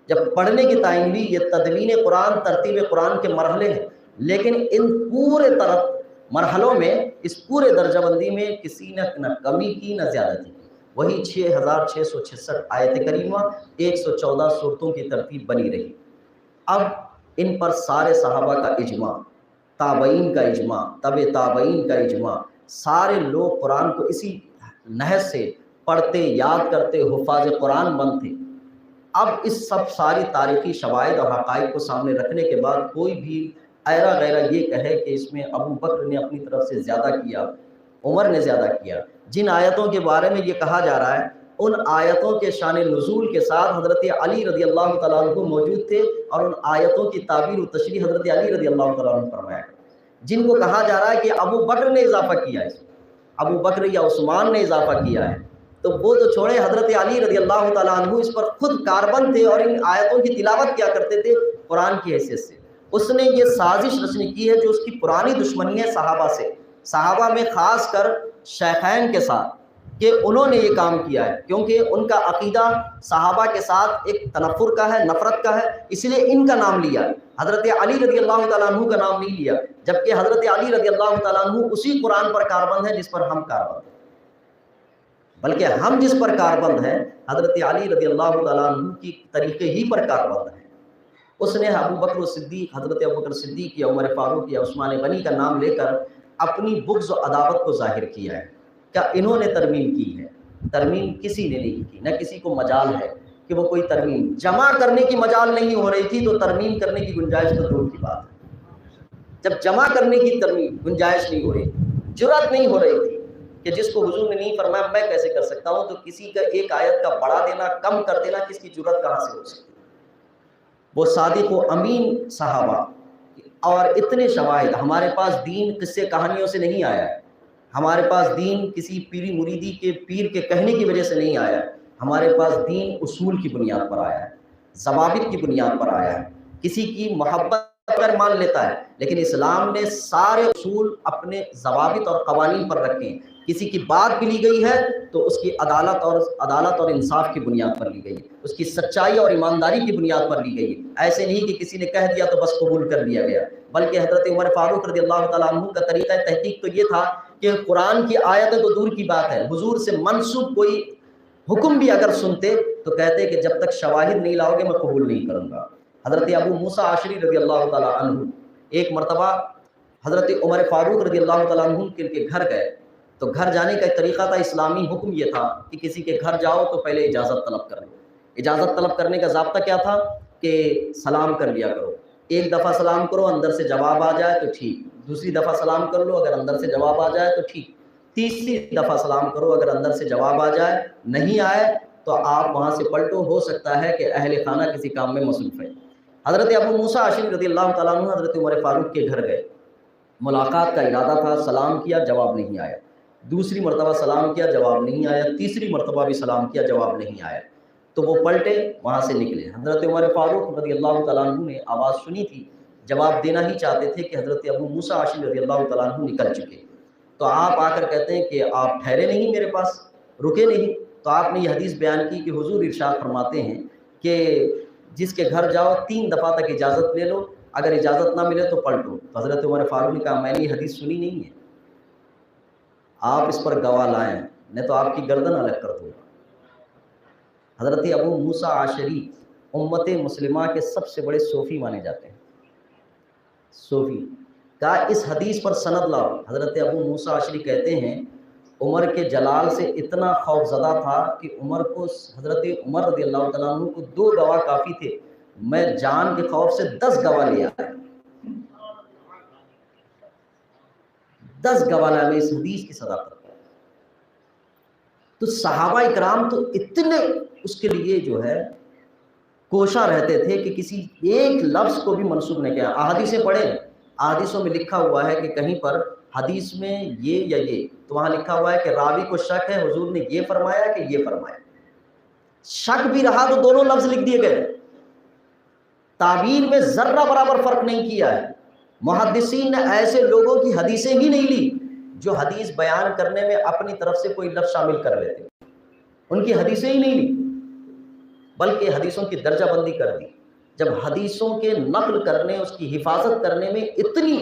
جب پڑھنے کی تعیین ہوئی، یہ تدوین قرآن ترتیب قرآن کے مرحلے ہیں، لیکن ان پورے مرحلوں میں اس پورے درجہ بندی میں کسی نے نہ کمی کی نہ زیادتی کی، وہی 6666 آیت کریمہ 114 صورتوں کی ترتیب بنی رہی۔ اب ان پر سارے صحابہ کا اجماع، تابعین کا اجماع، تبع تابعین کا اجماع، سارے لوگ قرآن کو اسی نہج سے پڑھتے، یاد کرتے، حفاظ قرآن بنتے۔ اب اس سب ساری تاریخی شواہد اور حقائق کو سامنے رکھنے کے بعد کوئی بھی ایرا غیرہ یہ کہے کہ اس میں ابو بکر نے اپنی طرف سے زیادہ کیا، عمر نے زیادہ کیا، جن آیتوں کے بارے میں یہ کہا جا رہا ہے ان آیتوں کے شان نزول کے ساتھ حضرت علی رضی اللہ تعالیٰ عنہ موجود تھے، اور ان آیتوں کی تعبیر و تشریح حضرت علی رضی اللہ تعالیٰ عنہ فرمایا، جن کو کہا جا رہا ہے کہ ابو بکر نے اضافہ کیا ہے، ابو بکر یا عثمان نے اضافہ کیا ہے، تو وہ تو چھوڑے، حضرت علی رضی اللہ تعالیٰ عنہ اس پر خود کاربند تھے اور ان آیتوں کی تلاوت کیا کرتے تھے قرآن کی حیثیت سے۔ اس نے یہ سازش رچنی کی ہے جو اس کی پرانی دشمنی ہے صحابہ سے، صحابہ میں خاص کر شیخین کے ساتھ، کہ انہوں نے یہ کام کیا ہے، کیونکہ ان کا عقیدہ صحابہ کے ساتھ ایک تنفر کا ہے، نفرت کا ہے، اس لیے ان کا نام لیا، حضرت علی رضی اللہ تعالیٰ عنہ کا نام نہیں لیا، جبکہ حضرت علی رضی اللہ تعالیٰ عنہ اسی قرآن پر کاربند ہے جس پر ہم کاربند ہیں، بلکہ ہم جس پر کاربند ہیں حضرت علی رضی اللہ تعالیٰ عنہ کی طریقے ہی پر کاربند ہیں۔ اس نے ابو بکر صدیق، حضرت ابو بکر صدیق یا عمر فاروق یا عثمان غنی کا نام لے کر اپنی بغض و عداوت کو ظاہر کیا ہے۔ کیا انہوں نے ترمیم کی ہے؟ ترمیم کسی نے نہیں کی، نہ کسی کو مجال ہے کہ وہ کوئی ترمیم جمع کرنے کی مجال نہیں ہو رہی تھی تو ترمیم کرنے کی گنجائش تو دور کی بات ہے۔ جب جمع کرنے کی ترمیم گنجائش نہیں ہو رہی، جرأت نہیں ہو رہی تھی کہ جس کو حضور نے نہیں فرمایا میں کیسے کر سکتا ہوں، تو کسی کا ایک آیت کا بڑھا دینا، کم کر دینا، کس کی جرأت کہاں سے ہو سکتی؟ وہ صادق و امین صحابہ، اور اتنے شواہد۔ ہمارے پاس دین قصے کہانیوں سے نہیں آیا ہے، ہمارے پاس دین کسی پیری مریدی کے پیر کے کہنے کی وجہ سے نہیں آیا ہے، ہمارے پاس دین اصول کی بنیاد پر آیا ہے، ضوابط کی بنیاد پر آیا ہے۔ کسی کی محبت اگر مان لیتا ہے، لیکن اسلام نے سارے اصول اپنے ضوابط اور قوانین پر رکھے ہیں۔ کسی کی بات بھی لی گئی ہے تو اس کی عدالت اور انصاف کی بنیاد پر لی گئی ہے، اس کی سچائی اور ایمانداری کی بنیاد پر لی گئی ہے۔ ایسے نہیں کہ کسی نے کہہ دیا تو بس قبول کر لیا گیا، بلکہ حضرت عمر فاروق رضی اللہ تعالیٰ عنہ کا طریقہ تحقیق تو یہ تھا کہ قرآن کی آیتیں تو دور کی بات ہے، حضور سے منسوب کوئی حکم بھی اگر سنتے تو کہتے کہ جب تک شواہد نہیں لاؤ گے میں قبول نہیں کروں گا۔ حضرت ابو موسیٰ عاشری رضی اللہ تعالیٰ عنہ ایک مرتبہ حضرت عمر فاروق رضی اللہ تعالیٰ عنہ کے گھر گئے، تو گھر جانے کا ایک طریقہ تھا، اسلامی حکم یہ تھا کہ کسی کے گھر جاؤ تو پہلے اجازت طلب کر لو۔ اجازت طلب کرنے کا ضابطہ کیا تھا کہ سلام کر لیا کرو، ایک دفعہ سلام کرو، اندر سے جواب آ جائے تو ٹھیک، دوسری دفعہ سلام کر لو، اگر اندر سے جواب آ جائے تو ٹھیک، تیسری دفعہ سلام کرو، اگر اندر سے جواب آ جائے، نہیں آئے تو آپ وہاں سے پلٹو، ہو سکتا ہے کہ اہل خانہ کسی کام میں مصروف ہے۔ حضرت ابو موسیٰ عاشری رضی اللہ تعالیٰ عنہ حضرت عمر فاروق کے گھر گئے، ملاقات کا ارادہ تھا، سلام کیا، جواب نہیں آیا، دوسری مرتبہ سلام کیا، جواب نہیں آیا، تیسری مرتبہ بھی سلام کیا، جواب نہیں آیا، تو وہ پلٹے، وہاں سے نکلے۔ حضرت عمر فاروق رضی اللہ تعالیٰ عنہ نے آواز سنی تھی، جواب دینا ہی چاہتے تھے کہ حضرت ابو موسیٰ عاشری رضی اللہ تعالیٰ عنہ نکل چکے، تو آپ آ کر کہتے ہیں کہ آپ ٹھہرے نہیں، میرے پاس رکے نہیں، تو آپ نے یہ حدیث بیان کی کہ حضور ارشاد فرماتے ہیں کہ جس کے گھر جاؤ 3 دفعہ تک اجازت لے لو، اگر اجازت نہ ملے تو پلٹو۔ تو حضرت عمر فاروق نے کہا میں نے یہ حدیث سنی نہیں ہے، آپ اس پر گواہ لائیں، نہیں تو آپ کی گردن الگ کر دوں گا۔ حضرت ابو موسیٰ عاشری امت مسلمہ کے سب سے بڑے صوفی مانے جاتے ہیں، صوفی کہا اس حدیث پر سند لاؤ۔ حضرت ابو موسیٰ عاشری کہتے ہیں عمر کے جلال سے اتنا خوف زدہ تھا کہ حضرت عمر رضی اللہ تعالیٰ عنہ کو 2 گواہ کافی تھے، میں جان کے خوف سے 10 گواہ لیا، 10 گواہ لیا میں اس حدیث کی صداقت پر۔ تو صحابہ اکرام تو اتنے اس کے لیے جو ہے کوشاں رہتے تھے کہ کسی ایک لفظ کو بھی منسوب نہیں کیا۔ احادیثیں پڑھیں، احادیثوں میں لکھا ہوا ہے کہ کہیں پر حدیث میں یہ تو وہاں لکھا ہوا ہے کہ راوی کو شک ہے، حضور نے یہ فرمایا کہ یہ فرمایا، شک بھی رہا تو دونوں لفظ لکھ دیے گئے۔ تعبیر میں ذرہ برابر فرق نہیں کیا ہے۔ محدثین نے ایسے لوگوں کی حدیثیں ہی نہیں لی جو حدیث بیان کرنے میں اپنی طرف سے کوئی لفظ شامل کر لیتے، ان کی حدیثیں ہی نہیں لی، بلکہ حدیثوں کی درجہ بندی کر دی۔ جب حدیثوں کے نقل کرنے، اس کی حفاظت کرنے میں اتنی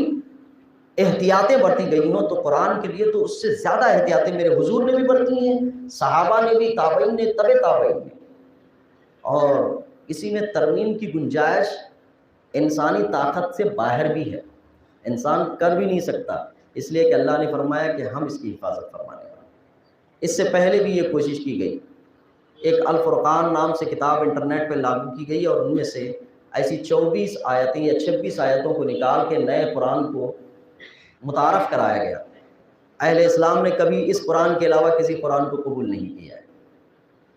احتیاطیں برتی گئی ہوں تو قرآن کے لیے تو اس سے زیادہ احتیاطیں میرے حضور نے بھی برتی ہیں، صحابہ نے بھی، تابعین نے، تبع تابعین نے۔ اور اسی میں ترمیم کی گنجائش انسانی طاقت سے باہر بھی ہے، انسان کر بھی نہیں سکتا، اس لیے کہ اللہ نے فرمایا کہ ہم اس کی حفاظت فرمانے والے۔ اس سے پہلے بھی یہ کوشش کی گئی، ایک الفرقان نام سے کتاب انٹرنیٹ پہ لاگو کی گئی اور ان میں سے ایسی 24 آیتیں یا 26 آیتوں کو نکال کے نئے قرآن کو متعارف کرایا گیا۔ اہل اسلام نے کبھی اس قرآن کے علاوہ کسی قرآن کو قبول نہیں کیا ہے۔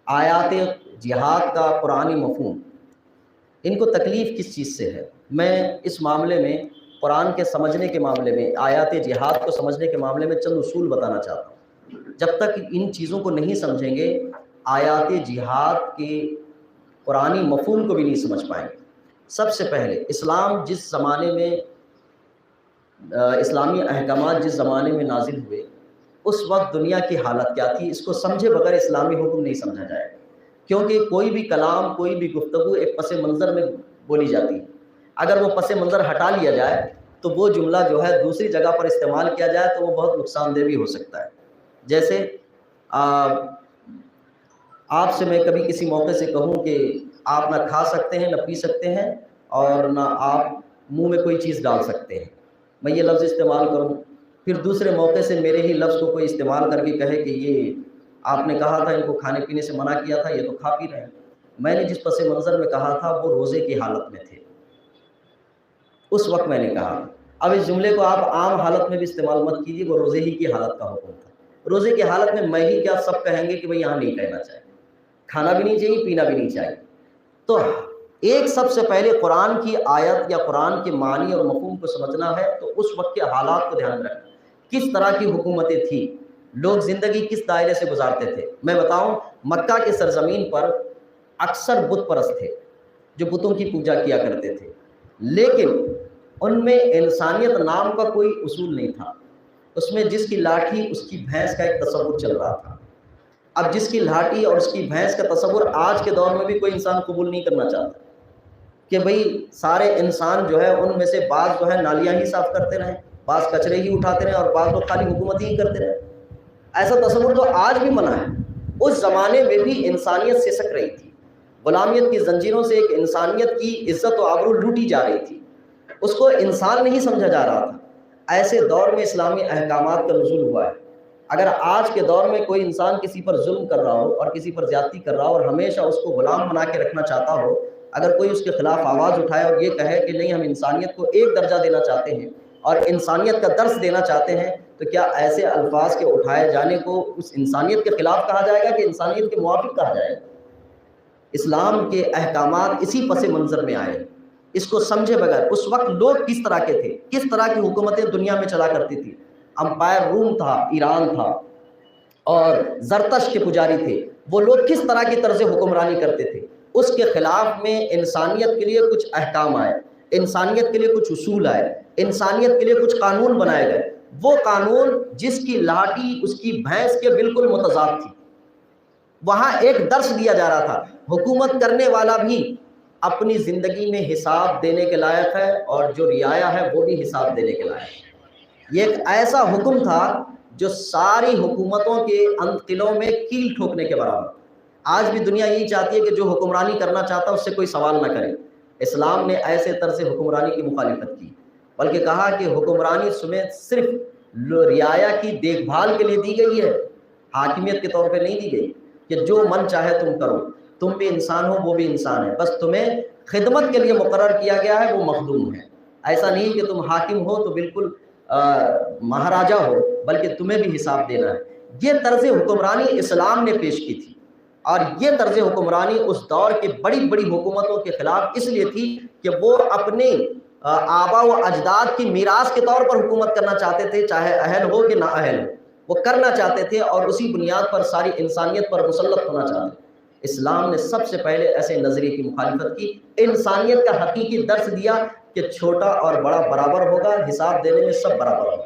آیات جہاد کا قرآنی مفہوم، ان کو تکلیف کس چیز سے ہے؟ میں اس معاملے میں قرآن کے سمجھنے کے معاملے میں، آیات جہاد کو سمجھنے کے معاملے میں چند اصول بتانا چاہتا ہوں۔ جب تک ان چیزوں کو نہیں سمجھیں گے، آیات جہاد کے قرآنی مفہوم کو بھی نہیں سمجھ پائیں گے۔ سب سے پہلے اسلام جس زمانے میں، اسلامی احکامات جس زمانے میں نازل ہوئے، اس وقت دنیا کی حالت کیا تھی، اس کو سمجھے بغیر اسلامی حکم نہیں سمجھا جائے گا، کیونکہ کوئی بھی کلام، کوئی بھی گفتگو ایک پس منظر میں بولی جاتی ہے، اگر وہ پس منظر ہٹا لیا جائے تو وہ جملہ جو ہے دوسری جگہ پر استعمال کیا جائے تو وہ بہت نقصان دہ بھی ہو سکتا ہے۔ جیسے آپ سے میں کبھی کسی موقع سے کہوں کہ آپ نہ کھا سکتے ہیں، نہ پی سکتے ہیں، اور نہ آپ منہ میں کوئی چیز ڈال سکتے ہیں، میں یہ لفظ استعمال کروں، پھر دوسرے موقع سے میرے ہی لفظ کو کوئی استعمال کر کے کہے کہ یہ آپ نے کہا تھا ان کو کھانے پینے سے منع کیا تھا، یہ تو کھا پی رہے ہیں۔ میں نے جس پس منظر میں کہا تھا وہ روزے کی حالت میں تھے، اس وقت میں نے کہا۔ اب اس جملے کو آپ عام حالت میں بھی استعمال مت کیجیے، وہ روزے ہی کی حالت کا حکم تھا۔ روزے کی حالت میں ہی کیا، سب کہیں گے کہ بھئی یہاں نہیں کہنا چاہیے، کھانا بھی نہیں چاہیے، پینا بھی نہیں چاہیے۔ تو ایک سب سے پہلے قرآن کی آیت یا قرآن کے معنی اور مفہوم کو سمجھنا ہے تو اس وقت کے حالات کو دھیان میں رکھنا، کس طرح کی حکومتیں تھیں، لوگ زندگی کس دائرے سے گزارتے تھے۔ میں بتاؤں، مکہ کے سرزمین پر اکثر بت پرست تھے جو بتوں کی پوجا کیا کرتے تھے، لیکن ان میں انسانیت نام کا کوئی اصول نہیں تھا۔ اس میں جس کی لاٹھی اس کی بھینس کا ایک تصور چل رہا تھا۔ اب جس کی لاٹھی اور اس کی بھینس کا تصور آج کے دور میں بھی کوئی انسان قبول نہیں کرنا چاہتا کہ بھئی سارے انسان جو ہے ان میں سے بعض جو ہے نالیاں ہی صاف کرتے رہیں، بعض کچرے ہی اٹھاتے رہیں، اور بعض لوگ خالی حکومت ہی کرتے رہیں۔ ایسا تصور تو آج بھی منع ہے۔ اس زمانے میں بھی انسانیت سسک رہی تھی، غلامیت کی زنجیروں سے ایک انسانیت کی عزت و آبرو لوٹی جا رہی تھی، اس کو انسان نہیں سمجھا جا رہا تھا۔ ایسے دور میں اسلامی احکامات کا نزول ہوا ہے۔ اگر آج کے دور میں کوئی انسان کسی پر ظلم کر رہا ہو اور کسی پر زیادتی کر رہا ہو اور ہمیشہ اس کو غلام بنا کے رکھنا چاہتا ہو، اگر کوئی اس کے خلاف آواز اٹھائے اور یہ کہے کہ نہیں ہم انسانیت کو ایک درجہ دینا چاہتے ہیں اور انسانیت کا درس دینا چاہتے ہیں، تو کیا ایسے الفاظ کے اٹھائے جانے کو اس انسانیت کے خلاف کہا جائے گا کہ انسانیت کے موافق کہا جائے گا؟ اسلام کے احکامات اسی پس منظر میں آئے، اس کو سمجھے بغیر اس وقت لوگ کس طرح کے تھے، کس طرح کی حکومتیں دنیا میں چلا کرتی تھی۔ امپائر روم تھا، ایران تھا، اور زرتش کے پجاری تھے، وہ لوگ کس طرح کی طرز حکمرانی کرتے تھے۔ اس کے خلاف میں انسانیت کے لیے کچھ احکام آئے، انسانیت کے لیے کچھ اصول آئے، انسانیت کے لیے کچھ قانون بنائے گئے۔ وہ قانون جس کی لاٹھی اس کی بھینس کے بالکل متضاد تھی، وہاں ایک درس دیا جا رہا تھا، حکومت کرنے والا بھی اپنی زندگی میں حساب دینے کے لائق ہے، اور جو رعایا ہے وہ بھی حساب دینے کے لائق ہے۔ یہ ایک ایسا حکم تھا جو ساری حکومتوں کے انتلوں میں کیل ٹھوکنے کے برابر۔ آج بھی دنیا یہی چاہتی ہے کہ جو حکمرانی کرنا چاہتا ہے اس سے کوئی سوال نہ کرے۔ اسلام نے ایسے طرز حکمرانی کی مخالفت کی، بلکہ کہا کہ حکمرانی صرف رعایا کی دیکھ بھال کے لیے دی گئی ہے، حاکمیت کے طور پہ نہیں دی گئی کہ جو من چاہے تم کرو، تم بھی انسان ہو وہ بھی انسان ہے، بس تمہیں خدمت کے لیے مقرر کیا گیا ہے، وہ مخدوم ہے۔ ایسا نہیں کہ تم حاکم ہو تو بالکل مہاراجہ ہو، بلکہ تمہیں بھی حساب دینا ہے۔ یہ طرز حکمرانی اسلام نے پیش کی تھی، اور یہ طرز حکمرانی اس دور کی بڑی بڑی حکومتوں کے خلاف اس لیے تھی کہ وہ اپنے آبا و اجداد کی میراث کے طور پر حکومت کرنا چاہتے تھے، چاہے اہل ہو کہ نہ اہل ہو، وہ کرنا چاہتے تھے، اور اسی بنیاد پر ساری انسانیت پر مسلط ہونا چاہتے تھے۔ اسلام نے سب سے پہلے ایسے نظریے کی مخالفت کی، انسانیت کا حقیقی درس دیا کہ چھوٹا اور بڑا برابر ہوگا، حساب دینے میں سب برابر ہوگا۔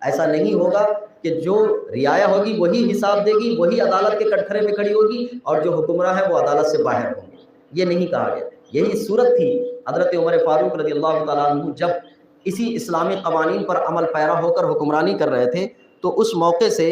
ایسا نہیں ہوگا کہ جو رعایا ہوگی وہی حساب دے گی، وہی عدالت کے کٹکھرے میں کھڑی ہوگی، اور جو حکمراں ہے وہ عدالت سے باہر ہوں گے، یہ نہیں کہا گیا۔ یہی صورت تھی حضرت عمر فاروق رضی اللہ تعالیٰ عنہ جب اسی اسلامی قوانین پر عمل پیرا ہو کر حکمرانی کر رہے تھے، تو اس موقع سے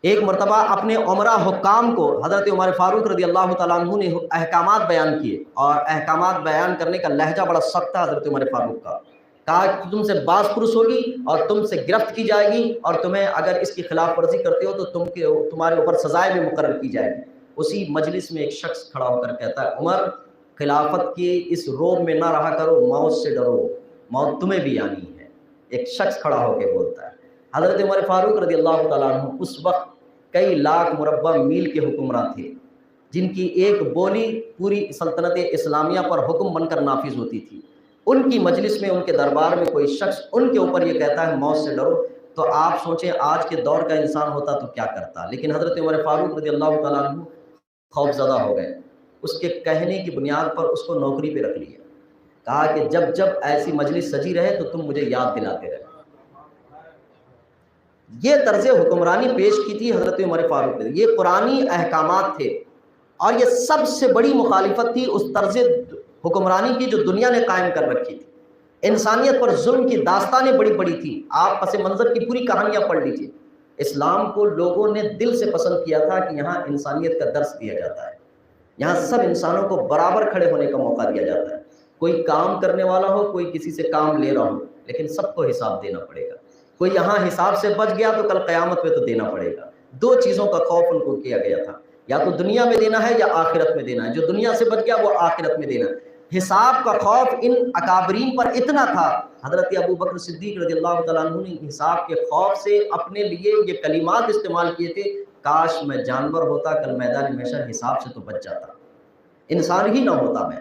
ایک مرتبہ اپنے عمرہ حکام کو حضرت عمر فاروق رضی اللہ تعالیٰ عنہ نے احکامات بیان کیے، اور احکامات بیان کرنے کا لہجہ بڑا سخت تھا حضرت عمر فاروق کا۔ کہا کہ تم سے باز پرس ہوگی اور تم سے گرفت کی جائے گی، اور تمہیں اگر اس کی خلاف ورزی کرتے ہو تو تمہارے اوپر سزائیں بھی مقرر کی جائے گی۔ اسی مجلس میں ایک شخص کھڑا ہو کر کہتا ہے، عمر خلافت کی اس روب میں نہ رہا کرو، موت سے ڈرو، موت تمہیں بھی آنی ہے۔ ایک شخص کھڑا ہو کے بولتا ہے۔ حضرت عمر فاروق رضی اللہ تعالیٰ عنہ اس وقت کئی لاکھ مربع میل کے حکمراں تھے، جن کی ایک بولی پوری سلطنت اسلامیہ پر حکم بن کر نافذ ہوتی تھی۔ ان کی مجلس میں، ان کے دربار میں کوئی شخص ان کے اوپر یہ کہتا ہے موت سے ڈرو، تو آپ سوچیں آج کے دور کا انسان ہوتا تو کیا کرتا۔ لیکن حضرت عمر فاروق رضی اللہ تعالیٰ عنہ خوف زدہ ہو گئے، اس کے کہنے کی بنیاد پر اس کو نوکری پہ رکھ لیا۔ کہا کہ جب جب ایسی مجلس سجی رہے تو تم مجھے یاد دلاتے رہے۔ یہ طرز حکمرانی پیش کی تھی حضرت عمر فاروق نے، یہ قرآنی احکامات تھے، اور یہ سب سے بڑی مخالفت تھی اس طرز حکمرانی کی جو دنیا نے قائم کر رکھی تھی۔ انسانیت پر ظلم کی داستانیں بڑی بڑی تھیں، آپ پس منظر کی پوری کہانیاں پڑھ لیجیے۔ اسلام کو لوگوں نے دل سے پسند کیا تھا کہ یہاں انسانیت کا درس دیا جاتا ہے، یہاں سب انسانوں کو برابر کھڑے ہونے کا موقع دیا جاتا ہے، کوئی کام کرنے والا ہو، کوئی کسی سے کام لے رہا ہو، لیکن سب کو حساب دینا پڑے گا۔ کوئی یہاں حساب سے بچ گیا تو کل قیامت میں تو دینا پڑے گا۔ دو چیزوں کا خوف ان کو کیا گیا تھا، یا تو دنیا میں دینا ہے یا آخرت میں دینا ہے، جو دنیا سے بچ گیا وہ آخرت میں دینا ہے۔ حساب کا خوف ان اکابرین پر اتنا تھا، حضرت ابو بکر صدیق رضی اللہ تعالیٰ عنہ نے حساب کے خوف سے اپنے لیے یہ کلمات استعمال کیے تھے، کاش میں جانور ہوتا، کل میدان محشر حساب سے تو بچ جاتا، انسان ہی نہ ہوتا میں۔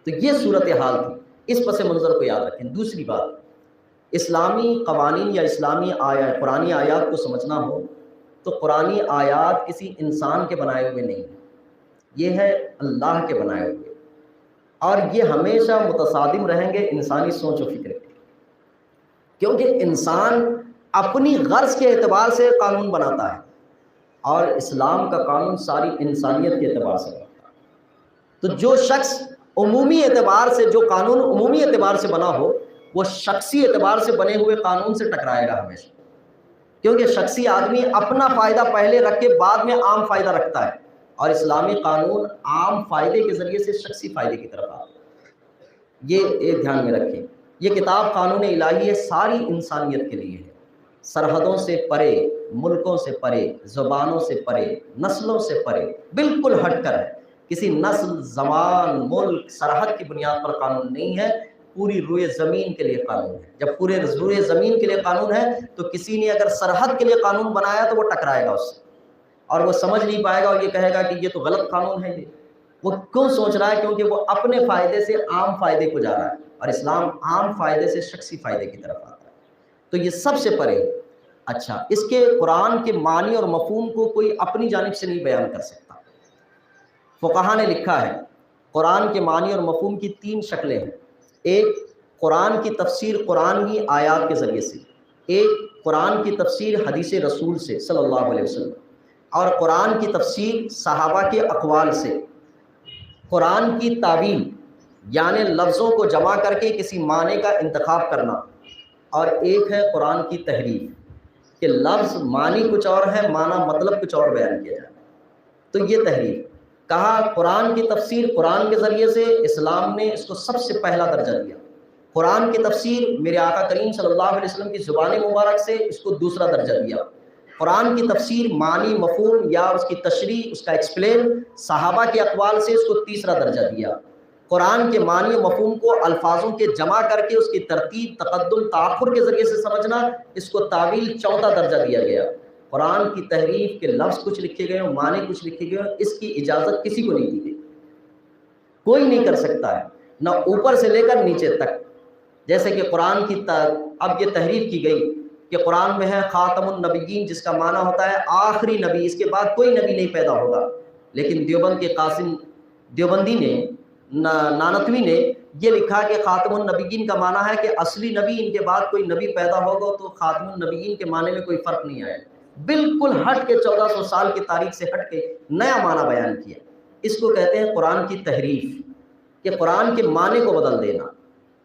تو یہ صورتحال تھی، اس پس منظر کو یاد رکھیں۔ دوسری بات، اسلامی قوانین یا اسلامی قرآنی آیات کو سمجھنا ہو تو قرآنی آیات کسی انسان کے بنائے ہوئے نہیں، یہ ہے اللہ کے بنائے ہوئے، اور یہ ہمیشہ متصادم رہیں گے انسانی سوچ و فکر کے، کیونکہ انسان اپنی غرض کے اعتبار سے قانون بناتا ہے، اور اسلام کا قانون ساری انسانیت کے اعتبار سے بناتا ہے۔ تو جو شخص عمومی اعتبار سے، جو قانون عمومی اعتبار سے بنا ہو، وہ شخصی اعتبار سے بنے ہوئے قانون سے ٹکرائے گا ہمیشہ، کیونکہ شخصی آدمی اپنا فائدہ پہلے رکھ کے بعد میں عام فائدہ رکھتا ہے، اور اسلامی قانون عام فائدے کے ذریعے سے شخصی فائدے کی طرف آتا ہے۔ یہ ایک دھیان میں رکھیں، یہ کتاب قانون الہی ہے، ساری انسانیت کے لیے ہے، سرحدوں سے پرے، ملکوں سے پرے، زبانوں سے پرے، نسلوں سے پرے، بالکل ہٹ کر ہے، کسی نسل، زبان، ملک، سرحد کی بنیاد پر قانون نہیں ہے، پوری روئے زمین کے لیے قانون ہے۔ جب پورے روئے زمین کے لیے قانون ہے تو کسی نے اگر سرحد کے لیے قانون بنایا تو وہ ٹکرائے گا اس سے، اور وہ سمجھ نہیں پائے گا، اور یہ کہے گا کہ یہ تو غلط قانون ہے۔ یہ وہ کیوں سوچ رہا ہے؟ کیونکہ وہ اپنے فائدے سے عام فائدے کو جا رہا ہے، اور اسلام عام فائدے سے شخصی فائدے کی طرف آتا ہے، تو یہ سب سے پرے۔ اچھا، اس کے قرآن کے معنی اور مفہوم کو کوئی اپنی جانب سے نہیں بیان کر سکتا۔ فقہا نے لکھا ہے قرآن کے معنی اور مفہوم کی تین شکلیں ہیں، ایک قرآن کی تفسیر قرآن کی آیات کے ذریعے سے، ایک قرآن کی تفسیر حدیث رسول سے صلی اللہ علیہ وسلم، اور قرآن کی تفسیر صحابہ کے اقوال سے۔ قرآن کی تعویل یعنی لفظوں کو جمع کر کے کسی معنی کا انتخاب کرنا، اور ایک ہے قرآن کی تحریف، کہ لفظ معنی کچھ اور ہے، معنی مطلب کچھ اور بیان کیا جائے، تو یہ تحریف۔ کہا قرآن کی تفسیر قرآن کے ذریعے سے، اسلام نے اس کو سب سے پہلا درجہ دیا۔ قرآن کی تفسیر میرے آقا کریم صلی اللہ علیہ وسلم کی زبان مبارک سے، اس کو دوسرا درجہ دیا۔ قرآن کی تفسیر معنی، مفہوم یا اس کی تشریح، اس کا ایکسپلین صحابہ کے اقوال سے، اس کو تیسرا درجہ دیا۔ قرآن کے معنی و مفہوم کو الفاظوں کے جمع کر کے اس کی ترتیب، تقدم، تاخر کے ذریعے سے سمجھنا، اس کو تعویل چوتھا درجہ دیا گیا۔ قرآن کی تحریف کے لفظ کچھ لکھے گئے ہوں، معنی کچھ لکھے گئے ہوں، اس کی اجازت کسی کو نہیں دی گئی، کوئی نہیں کر سکتا ہے، نہ اوپر سے لے کر نیچے تک۔ جیسے کہ قرآن کی اب یہ تحریف کی گئی کہ قرآن میں ہے خاتم النبیین، جس کا معنی ہوتا ہے آخری نبی، اس کے بعد کوئی نبی نہیں پیدا ہوگا، لیکن دیوبند کے قاسم دیوبندی نے، نانتوی نے یہ لکھا کہ خاتم النبیین کا معنی ہے کہ اصلی نبی، ان کے بعد کوئی نبی پیدا ہوگا تو خاتم النبیین کے معنی میں کوئی فرق نہیں آئے، بالکل ہٹ کے 1400 سال کی تاریخ سے ہٹ کے نیا معنی بیان کیا۔ اس کو کہتے ہیں قرآن کی تحریف، کہ قرآن کے معنی کو بدل دینا۔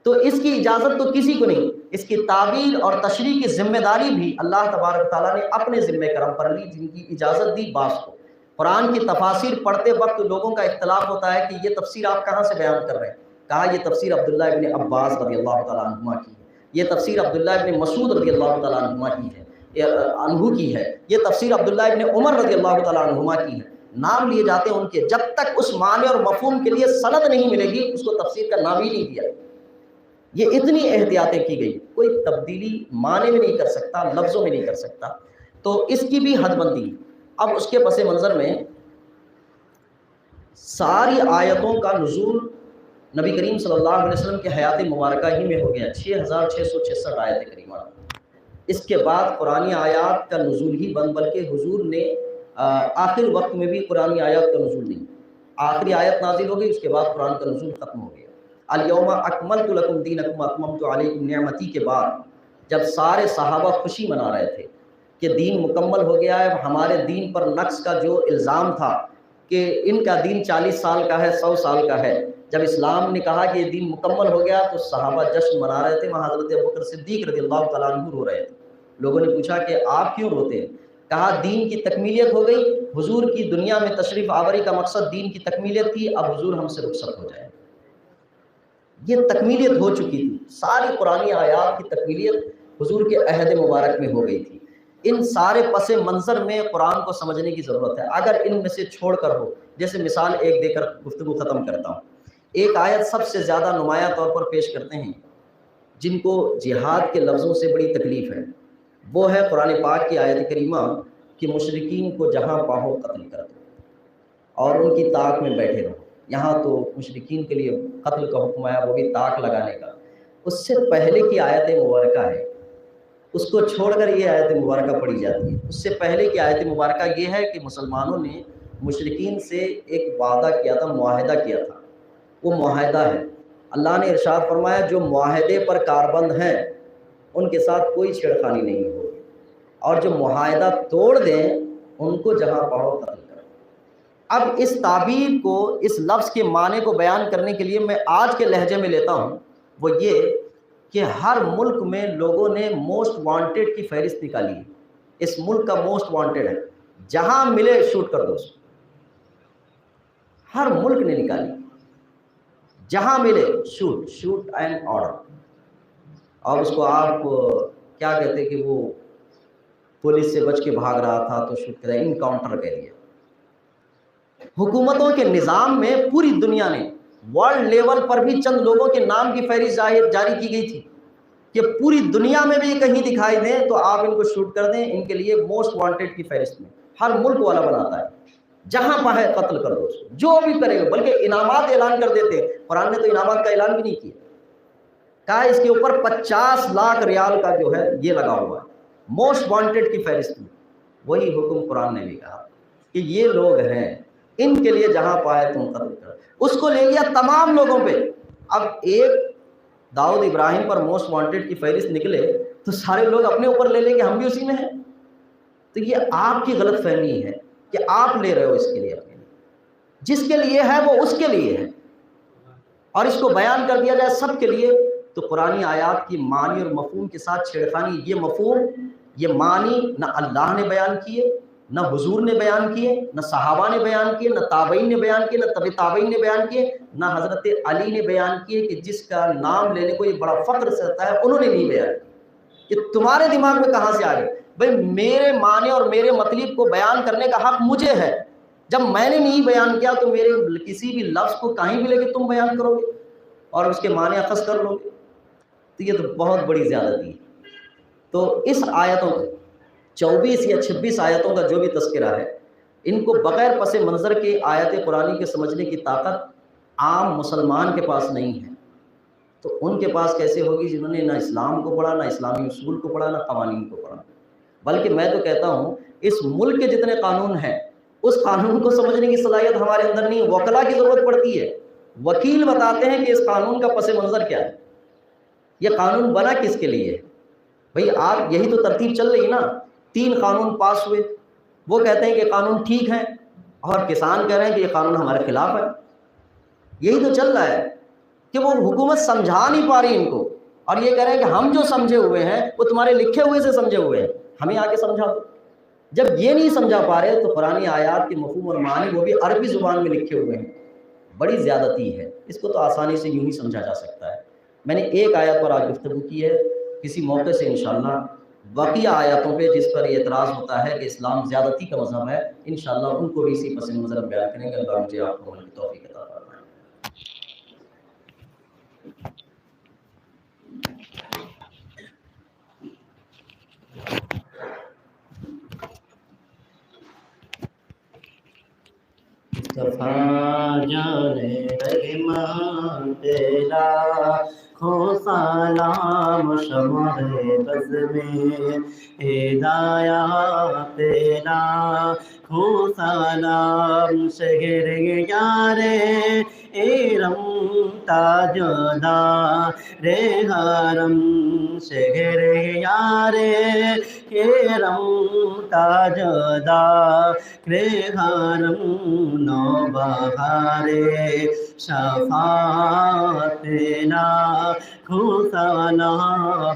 تو اس کی اجازت تو کسی کو نہیں، اس کی تعبیر اور تشریح کی ذمہ داری بھی اللہ تبارک تعالیٰ نے اپنے ذمہ کرم پر لی، جن کی اجازت دی بعض کو۔ قرآن کی تفاسیر پڑھتے وقت لوگوں کا اختلاف ہوتا ہے کہ یہ تفسیر آپ کہاں سے بیان کر رہے ہیں؟ کہا یہ تفسیر عبداللہ ابن عباس رضی اللہ تعالیٰ عنہما کی ہے، یہ تفسیر عبداللہ ابن مسعود رضی اللہ تعالیٰ عنہما کی ہے، یہ تفسیر عبداللہ ابن عمر رضی اللہ تعالیٰ عنہما کی ہے۔ نام لیے جاتے ہیں ان کے، جب تک اس معنی اور مفہوم کے لیے سند نہیں ملے گی اس کو تفسیر کا نام ہی نہیں دیا۔ یہ اتنی احتیاطیں کی گئی، کوئی تبدیلی معنی میں نہیں کر سکتا، لفظوں میں نہیں کر سکتا، تو اس کی بھی حد بندی۔ اب اس کے پس منظر میں ساری آیتوں کا نزول نبی کریم صلی اللہ علیہ وسلم کے حیات مبارکہ ہی میں ہو گیا، 6666 آیت کریمہ۔ اس کے بعد قرآنی آیات کا نزول ہی بند، بلکہ حضور نے آخر وقت میں بھی قرآنی آیات کا نزول نہیں، آخری آیت نازل ہو گئی، اس کے بعد قرآن کا نزول ختم ہو گیا۔ الیوم اکملت لکم دینکم اتممت علیکم نعمتی کے بعد جب سارے صحابہ خوشی منا رہے تھے، کہ دین مکمل ہو گیا ہے. ہمارے دین پر نقص کا جو الزام تھا کہ ان کا دین 40 سال کا ہے 100 سال کا ہے، جب اسلام نے کہا کہ یہ دین مکمل ہو گیا تو صحابہ جشن منا رہے تھے. وہاں حضرت ابوبکر صدیق رضی اللہ تعالیٰ عنہ رو رہے تھے. لوگوں نے پوچھا کہ آپ کیوں روتے ہیں؟ کہا دین کی تکمیلیت ہو گئی، حضور کی دنیا میں تشریف آوری کا مقصد دین کی تکمیلیت تھی، اب حضور ہم سے رخصت ہو جائے. یہ تکمیلیت ہو چکی تھی، ساری قرآنی آیات کی تکمیلیت حضور کے عہد مبارک میں ہو گئی تھی. ان سارے پس منظر میں قرآن کو سمجھنے کی ضرورت ہے. اگر ان میں سے چھوڑ کر ہو، جیسے مثال ایک دے کر گفتگو ختم کرتا ہوں. ایک آیت سب سے زیادہ نمایاں طور پر پیش کرتے ہیں جن کو جہاد کے لفظوں سے بڑی تکلیف ہے، وہ ہے قرآن پاک کی آیت کریمہ کہ مشرکین کو جہاں پاؤ قتل کر دو اور ان کی طاق میں بیٹھے رہو. یہاں تو مشرکین کے لیے قتل کا حکم آیا، وہ بھی طاق لگانے کا. اس سے پہلے کی آیت مبارکہ ہے، اس کو چھوڑ کر یہ آیت مبارکہ پڑھی جاتی ہے. اس سے پہلے کی آیت مبارکہ یہ ہے کہ مسلمانوں نے مشرکین سے ایک وعدہ کیا تھا، معاہدہ کیا تھا. وہ معاہدہ ہے. اللہ نے ارشاد فرمایا جو معاہدے پر کاربند ہیں ان کے ساتھ کوئی چھیڑخانی نہیں ہوگی، اور جو معاہدہ توڑ دیں ان کو جہاں پاؤ قتل کرو. اب اس تعبیر کو، اس لفظ کے معنی کو بیان کرنے کے لیے میں آج کے لہجے میں لیتا ہوں، وہ یہ کہ ہر ملک میں لوگوں نے موسٹ وانٹیڈ کی فہرست نکالی ہے. اس ملک کا موسٹ وانٹیڈ ہے، جہاں ملے شوٹ کر دو. ہر ملک نے نکالی، جہاں ملے شوٹ اینڈ آرڈر. اور اس کو آپ کیا کہتے ہیں کہ وہ پولیس سے بچ کے بھاگ رہا تھا تو شوٹ کرے، انکاؤنٹر کہہ دیا. حکومتوں کے نظام میں پوری دنیا نے ورلڈ لیول پر بھی چند لوگوں کے نام کی فہرست جاری کی گئی تھی کہ پوری دنیا میں بھی کہیں دکھائی دیں تو آپ ان کو شوٹ کر دیں. ان کے لیے موسٹ وانٹیڈ کی فہرست میں ہر ملک والا بناتا ہے، جہاں پاہے قتل کر دو، جو بھی کرے گا. بلکہ انعامات اعلان کر دیتے ہیں. قرآن نے تو انعامات کا اعلان بھی نہیں کیا، کہا اس کے اوپر 50 لاکھ ریال کا جو ہے یہ لگا ہوا ہے موسٹ وانٹیڈ کی فہرست میں. وہی حکم قرآن نے بھی کہا کہ یہ لوگ ہیں، ان کے لیے جہاں پائے تم قتل کرو. اس کو لے لیا تمام لوگوں پہ. اب ایک داؤد ابراہیم پر موسٹ وانٹیڈ کی فہرست نکلے تو سارے لوگ اپنے اوپر لے لیں کہ ہم بھی اسی میں ہیں. تو یہ آپ کی غلط فہمی ہے کہ آپ لے رہے ہو اس کے لیے اپنے لیے. جس کے لیے ہے وہ اس کے لیے ہے، اور اس کو بیان کر دیا جائے سب کے لیے تو قرآنی آیات کی معنی اور مفہوم کے ساتھ چھیڑخانی. یہ مفہوم، یہ معنی نہ اللہ نے بیان کیے، نہ حضور نے بیان کیے، نہ صحابہ نے بیان کیے، نہ تابعین نے بیان کیے، نہ تبع تابعین نے بیان کیے، نہ حضرت علی نے بیان کیے کہ جس کا نام لینے کو یہ بڑا فخر سے ہوتا ہے، انہوں نے نہیں بیان کیا. یہ تمہارے دماغ میں کہاں سے آ گئے؟ بھائی میرے معنی اور میرے مطلب کو بیان کرنے کا حق مجھے ہے. جب میں نے نہیں بیان کیا تو میرے کسی بھی لفظ کو کہیں بھی لے کے تم بیان کرو گے اور اس کے معنی اخذ کر لو گے. تو یہ تو بہت بڑی زیادتی ہے. تو اس آیتوں کو 24 یا 26 آیتوں کا جو بھی تذکرہ ہے، ان کو بغیر پس منظر کے آیت قرآنی کے سمجھنے کی طاقت عام مسلمان کے پاس نہیں ہے. تو ان کے پاس کیسے ہوگی جنہوں نے نہ اسلام کو پڑھا، نہ اسلامی اصول کو پڑھا، نہ قوانین کو پڑھا. بلکہ میں تو کہتا ہوں اس ملک کے جتنے قانون ہیں اس قانون کو سمجھنے کی صلاحیت ہمارے اندر نہیں. وکلا کی ضرورت پڑتی ہے. وکیل بتاتے ہیں کہ اس قانون کا پس منظر کیا ہے، یہ قانون بنا کس کے لیے. بھئی آپ یہی تو ترتیب چل رہی نا. 3 قانون پاس ہوئے، وہ کہتے ہیں کہ قانون ٹھیک ہے اور کسان کہہ رہے ہیں کہ یہ قانون ہمارے خلاف ہے. یہی تو چل رہا ہے کہ وہ حکومت سمجھا نہیں پا رہی ان کو، اور یہ کہہ رہے ہیں کہ ہم جو سمجھے ہوئے ہیں وہ تمہارے لکھے ہوئے سے سمجھے ہوئے ہیں، ہمیں آ کے سمجھا دو. جب یہ نہیں سمجھا پا رہے تو قرآن آیات کے مفہوم اور معنی وہ بھی عربی زبان میں لکھے ہوئے ہیں. بڑی زیادتی ہے. اس کو تو آسانی سے یوں ہی سمجھا جا سکتا ہے. میں نے ایک آیت پر آج گفتگو کی ہے، کسی موقع سے انشاءاللہ باقی آیاتوں پہ جس پر اعتراض ہوتا ہے کہ اسلام زیادتی کا مذہب ہے، انشاءاللہ ان کو بھی اسی پس منظر بیان کریں گے. اللہ مجھے آپ کو عمل کی توفیق عطا فرمائے. جانے رحمان تیرا کھو سلام شمع بز میں ہدایا تیرا کھو سلام شہر یارے ایرم تاجدار حرم شہر یارے کرم تاجدا کرم نو بہارے شفاعت لا کھوسانا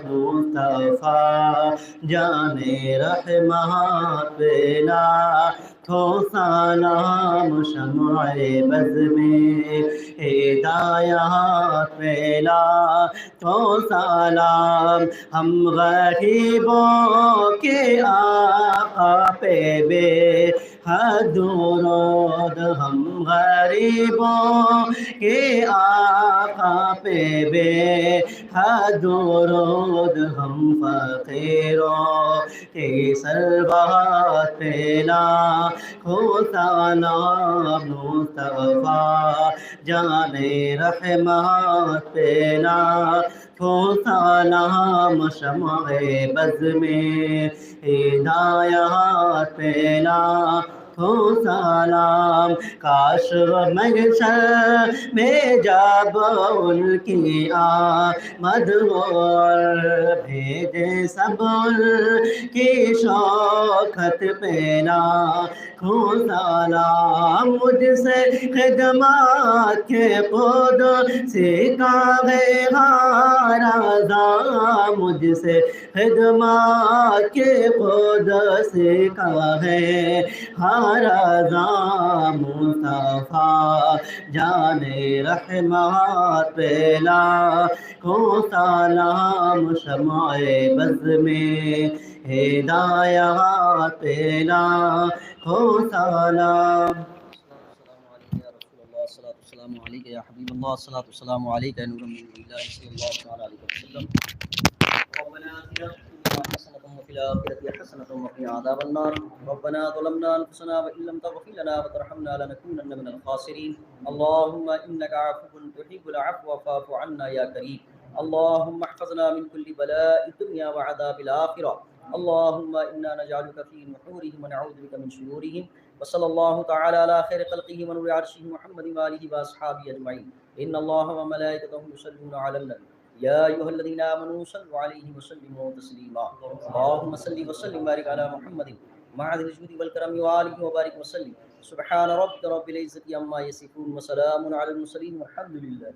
مصطفیٰ جان رحمت پلا تو سلام شمع بز میں ہدایات پلا تو سلام ہم غریبوں کے آقا پہ بے حد درود ہم غریبوں کے آقا پہ بے حد درود ہم فقیروں کے سلوات پلا کھو سلام مصطفیٰ جان رحمت پلا کھو سلام شمع بز میں ہدایات پلا کھو سلام کاش محشر میں جب ان کی آمد اور بھیجے سب ان کی شوکت پلا کھو سلام مجھ سے خدمات کے خود سیکھا ہے رضا مجھ سے خدمات کے خود سیکھا ہے رضا مصطفیٰ جان رحمت پلا کھو سلام شمع بز میں ہدایات پلا کھو سلام السلام علیکم یا رسول اللہ، الصلاۃ والسلام علیکہ یا حبیب اللہ، الصلاۃ والسلام علیکہ یا نور من اللہ صلی اللہ تعالی علیہ وسلم. ربنا آتنا في الدنيا حسنة وفي الآخرة حسنة وقنا عذاب النار. ربنا ظلمنا أنفسنا وإن لم تغفر لنا وترحمنا لنكونن من الخاسرين. اللهم إنك عفو تحب العفو فاعف عنا يا كريم. اللهم احفظنا من كل بلاء الدنيا وعذاب الآخرة. اللهم إنا نجعلك في نحورهم ونعوذ بك من شرورهم. وصلى الله تعالى على خير خلقه ونور عرشه محمد وآله وأصحابه أجمعين. إن الله وملائكته يصلون على النبي يا أيها الذين آمنوا صلوا عليه وسلموا تسليما. اللهم صل وسلم وبارك على محمد معذ الجود والكرم وآله وبارك وسلم. سبحان ربك رب العزة عما يصفون وسلام على المرسلين والحمد لله.